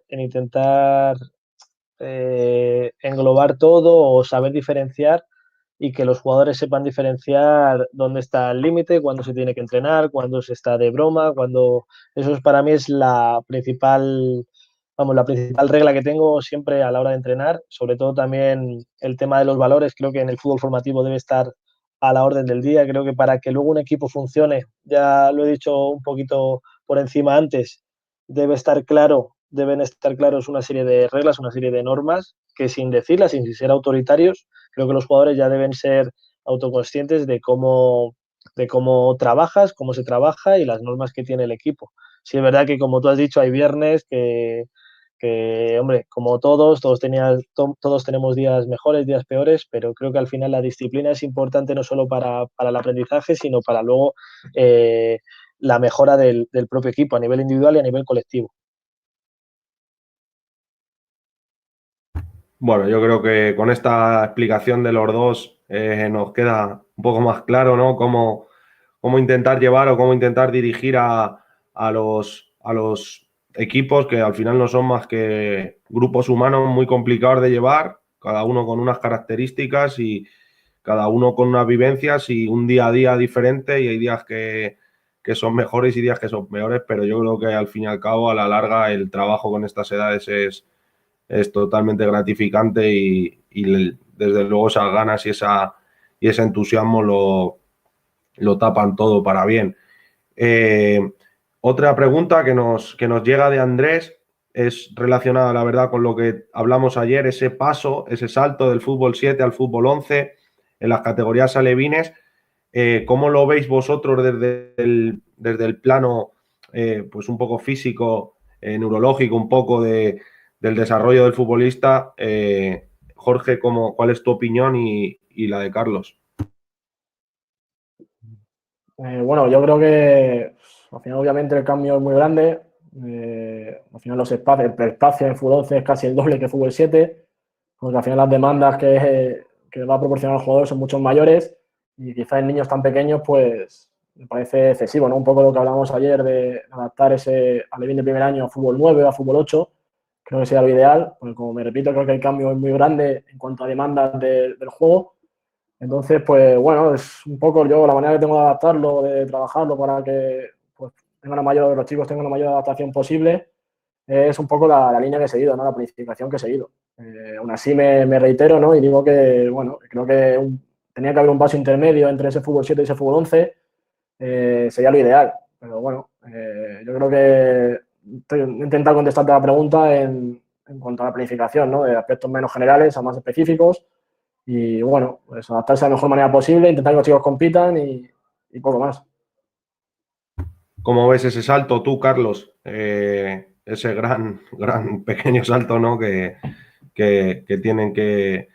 englobar todo o saber diferenciar y que los jugadores sepan diferenciar dónde está el límite, cuándo se tiene que entrenar, cuándo se está de broma, cuándo... Eso es, para mí es la principal regla que tengo siempre a la hora de entrenar, sobre todo también el tema de los valores, creo que en el fútbol formativo debe estar a la orden del día, creo que para que luego un equipo funcione, ya lo he dicho un poquito por encima antes, deben estar claros una serie de reglas, una serie de normas que sin decirlas, sin ser autoritarios, creo que los jugadores ya deben ser autoconscientes de cómo trabajas, cómo se trabaja y las normas que tiene el equipo. Sí, es verdad que como tú has dicho, hay viernes hombre, como todos tenemos días mejores, días peores, pero creo que al final la disciplina es importante no solo para el aprendizaje, sino para luego la mejora del propio equipo a nivel individual y a nivel colectivo. Bueno, yo creo que con esta explicación de los dos nos queda un poco más claro, ¿no? Cómo intentar llevar o cómo intentar dirigir a los equipos, que al final no son más que grupos humanos muy complicados de llevar, cada uno con unas características y cada uno con unas vivencias y un día a día diferente, y hay días que son mejores y días que son peores, pero yo creo que al fin y al cabo, a la larga, el trabajo con estas edades es totalmente gratificante y desde luego esas ganas y ese entusiasmo lo tapan todo para bien. Otra pregunta que nos llega de Andrés es relacionada, la verdad, con lo que hablamos ayer, ese paso, ese salto del fútbol 7 al fútbol 11 en las categorías alevines. ¿Cómo lo veis vosotros desde el plano pues un poco físico, neurológico, un poco del desarrollo del futbolista? Jorge, ¿cuál es tu opinión y la de Carlos? Bueno, yo creo que al final obviamente el cambio es muy grande. Al final el espacio en fútbol 11 es casi el doble que fútbol 7, porque al final las demandas que va a proporcionar el jugador son mucho mayores y quizás en niños tan pequeños pues me parece excesivo, ¿no? Un poco lo que hablamos ayer de adaptar ese alevín de primer año a fútbol 9 o a fútbol 8, creo que sería lo ideal, porque como me repito, creo que el cambio es muy grande en cuanto a demandas del juego. Entonces, pues bueno, es un poco yo la manera que tengo de adaptarlo, de trabajarlo para que pues, los chicos tengan la mayor adaptación posible, es un poco la línea que he seguido, ¿no? La planificación que he seguido. Aún así me reitero, ¿no? Y digo que, bueno, creo que tenía que haber un paso intermedio entre ese fútbol 7 y ese fútbol 11, sería lo ideal. Pero bueno, yo creo que he intentado contestarte la pregunta en cuanto a la planificación, ¿no? De aspectos menos generales a más específicos. Y bueno, pues adaptarse de la mejor manera posible, intentar que los chicos compitan y poco más. ¿Cómo ves ese salto tú, Carlos? Ese gran pequeño salto, ¿no? que tienen que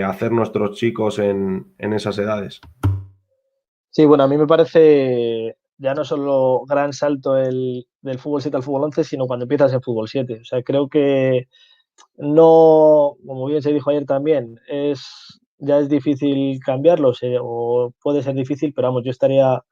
hacer nuestros chicos en esas edades. Sí, bueno, a mí me parece ya no solo gran salto del fútbol 7 al fútbol 11, sino cuando empiezas en fútbol 7. O sea, creo que no, como bien se dijo ayer también, ya es difícil cambiarlo, o puede ser difícil, pero vamos, yo estaría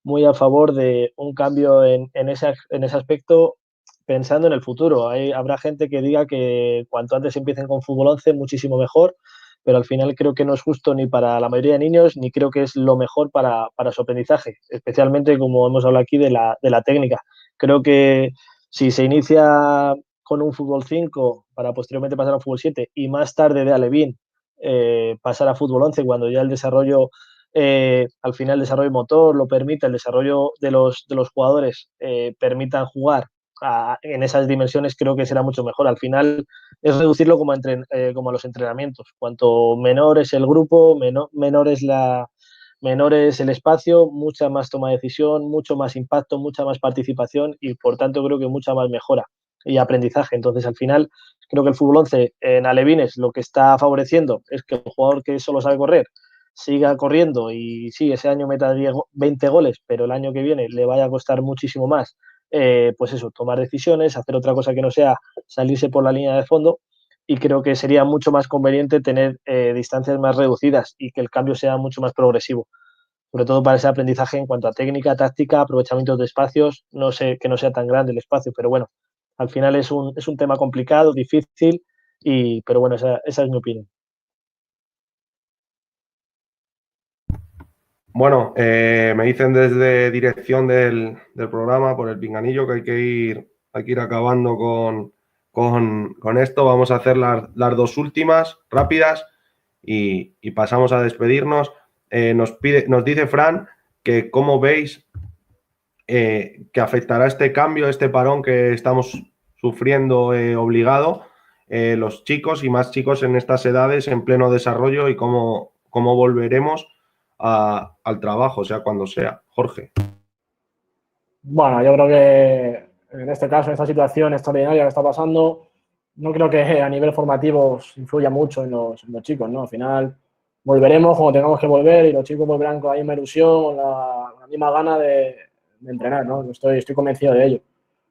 muy a favor de un cambio en ese aspecto pensando en el futuro. Habrá gente que diga que cuanto antes empiecen con fútbol 11, muchísimo mejor, pero al final creo que no es justo ni para la mayoría de niños, ni creo que es lo mejor para su aprendizaje, especialmente como hemos hablado aquí de la técnica. Creo que si se inicia con un fútbol 5 para posteriormente pasar a fútbol 7 y más tarde de alevín pasar a fútbol 11 cuando ya el desarrollo, al final el desarrollo motor lo permite, el desarrollo de los jugadores permitan jugar en esas dimensiones, creo que será mucho mejor. Al final es reducirlo como a los entrenamientos. Cuanto menor es el grupo, menor es el espacio, mucha más toma de decisión, mucho más impacto, mucha más participación y por tanto creo que mucha más mejora. y aprendizaje. Entonces, al final, creo que el fútbol 11 en alevines lo que está favoreciendo es que el jugador que solo sabe correr siga corriendo y sí, ese año meta 20 goles, pero el año que viene le vaya a costar muchísimo más, pues eso, tomar decisiones, hacer otra cosa que no sea salirse por la línea de fondo, y creo que sería mucho más conveniente tener distancias más reducidas y que el cambio sea mucho más progresivo, sobre todo para ese aprendizaje en cuanto a técnica, táctica, aprovechamiento de espacios, no sé, que no sea tan grande el espacio, pero bueno, al final es un tema complicado, difícil, pero bueno, esa es mi opinión. Bueno, me dicen desde dirección del programa por el pinganillo que hay que ir acabando con esto. Vamos a hacer las dos últimas rápidas y pasamos a despedirnos. Nos dice Fran que cómo veis que afectará este cambio, este parón que estamos sufriendo obligado, los chicos y más chicos en estas edades en pleno desarrollo y cómo volveremos al trabajo, sea cuando sea. Jorge. Bueno, yo creo que en este caso, en esta situación extraordinaria que está pasando, no creo que a nivel formativo influya mucho en los chicos, ¿no? Al final volveremos cuando tengamos que volver y los chicos volverán con la misma ilusión, con la misma gana de entrenar, ¿no? Estoy convencido de ello.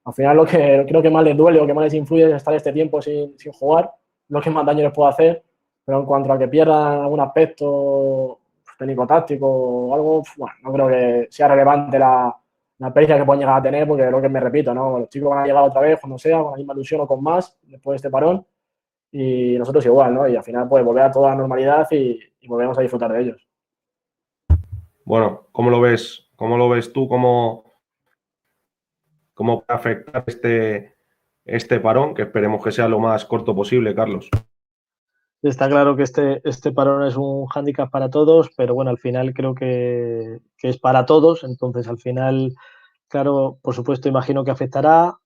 Al final lo que creo que más les duele o que más les influye es estar este tiempo sin jugar, lo que más daño les puede hacer, pero en cuanto a que pierdan algún aspecto técnico-táctico o algo, bueno, no creo que sea relevante la pérdida que pueden llegar a tener, porque lo que me repito, ¿no? Los chicos van a llegar otra vez cuando sea, con la misma ilusión o con más, después de este parón, y nosotros igual, ¿no? Y al final, pues, volver a toda la normalidad y volvemos a disfrutar de ellos. Bueno, ¿cómo lo ves? ¿Cómo lo ves tú? ¿Cómo puede afectar este parón? Que esperemos que sea lo más corto posible, Carlos. Está claro que este parón es un hándicap para todos, pero bueno, al final creo que es para todos, entonces al final, claro, por supuesto, imagino que afectará,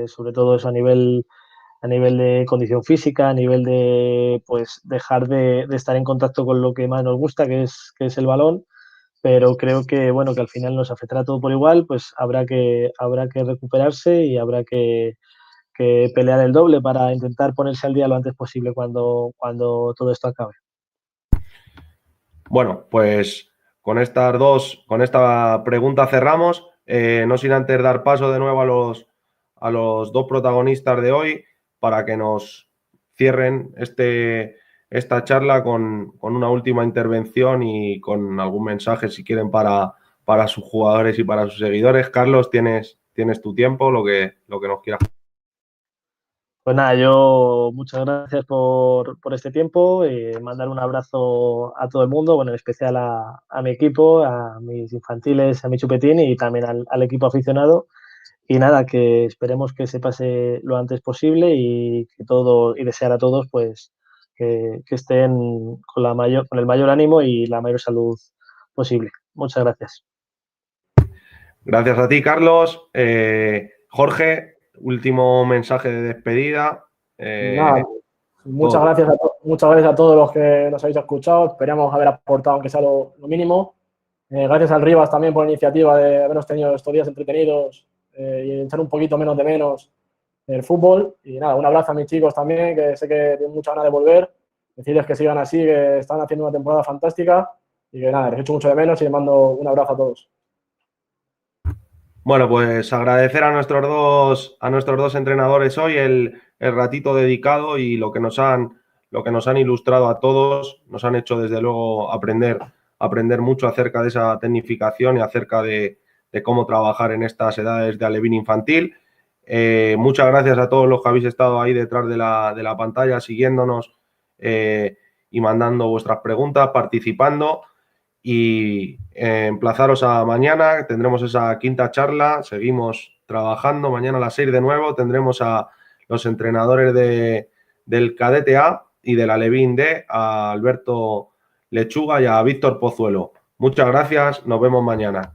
sobre todo eso a nivel de condición física, a nivel de pues dejar de estar en contacto con lo que más nos gusta, que es el balón, pero creo que bueno, que al final nos afectará todo por igual, pues habrá que recuperarse y habrá que pelear el doble para intentar ponerse al día lo antes posible cuando todo esto acabe. Bueno, pues con esta pregunta cerramos. No sin antes dar paso de nuevo a los dos protagonistas de hoy para que nos cierren esta charla con una última intervención y con algún mensaje, si quieren, para sus jugadores y para sus seguidores. Carlos, tienes tu tiempo, lo que nos quieras. Pues nada, yo muchas gracias por este tiempo y mandar un abrazo a todo el mundo, bueno, en especial a mi equipo, a mis infantiles, a mi chupetín y también al equipo aficionado. Y nada, que esperemos que se pase lo antes posible y desear a todos pues que estén con el mayor ánimo y la mayor salud posible. Muchas gracias. Gracias a ti, Carlos. Jorge, último mensaje de despedida. Nada, muchas gracias a todos los que nos habéis escuchado. Esperamos haber aportado, aunque sea lo mínimo. Gracias al Rivas también por la iniciativa de habernos tenido estos días entretenidos y echar un poquito menos de menos el fútbol. Y nada, un abrazo a mis chicos también, que sé que tienen mucha ganas de volver. Decirles que sigan así, que están haciendo una temporada fantástica y que nada, les echo mucho de menos y les mando un abrazo a todos. Bueno, pues agradecer a nuestros dos entrenadores hoy el ratito dedicado y lo que nos han ilustrado a todos. Nos han hecho, desde luego, aprender mucho acerca de esa tecnificación y acerca de cómo trabajar en estas edades de alevín infantil. Muchas gracias a todos los que habéis estado ahí detrás de la pantalla, siguiéndonos y mandando vuestras preguntas, participando. Y emplazaros a mañana, tendremos esa quinta charla, seguimos trabajando. Mañana a las 6 de nuevo tendremos a los entrenadores del Cadete A y del Alevín D, a Alberto Lechuga y a Víctor Pozuelo. Muchas gracias, nos vemos mañana.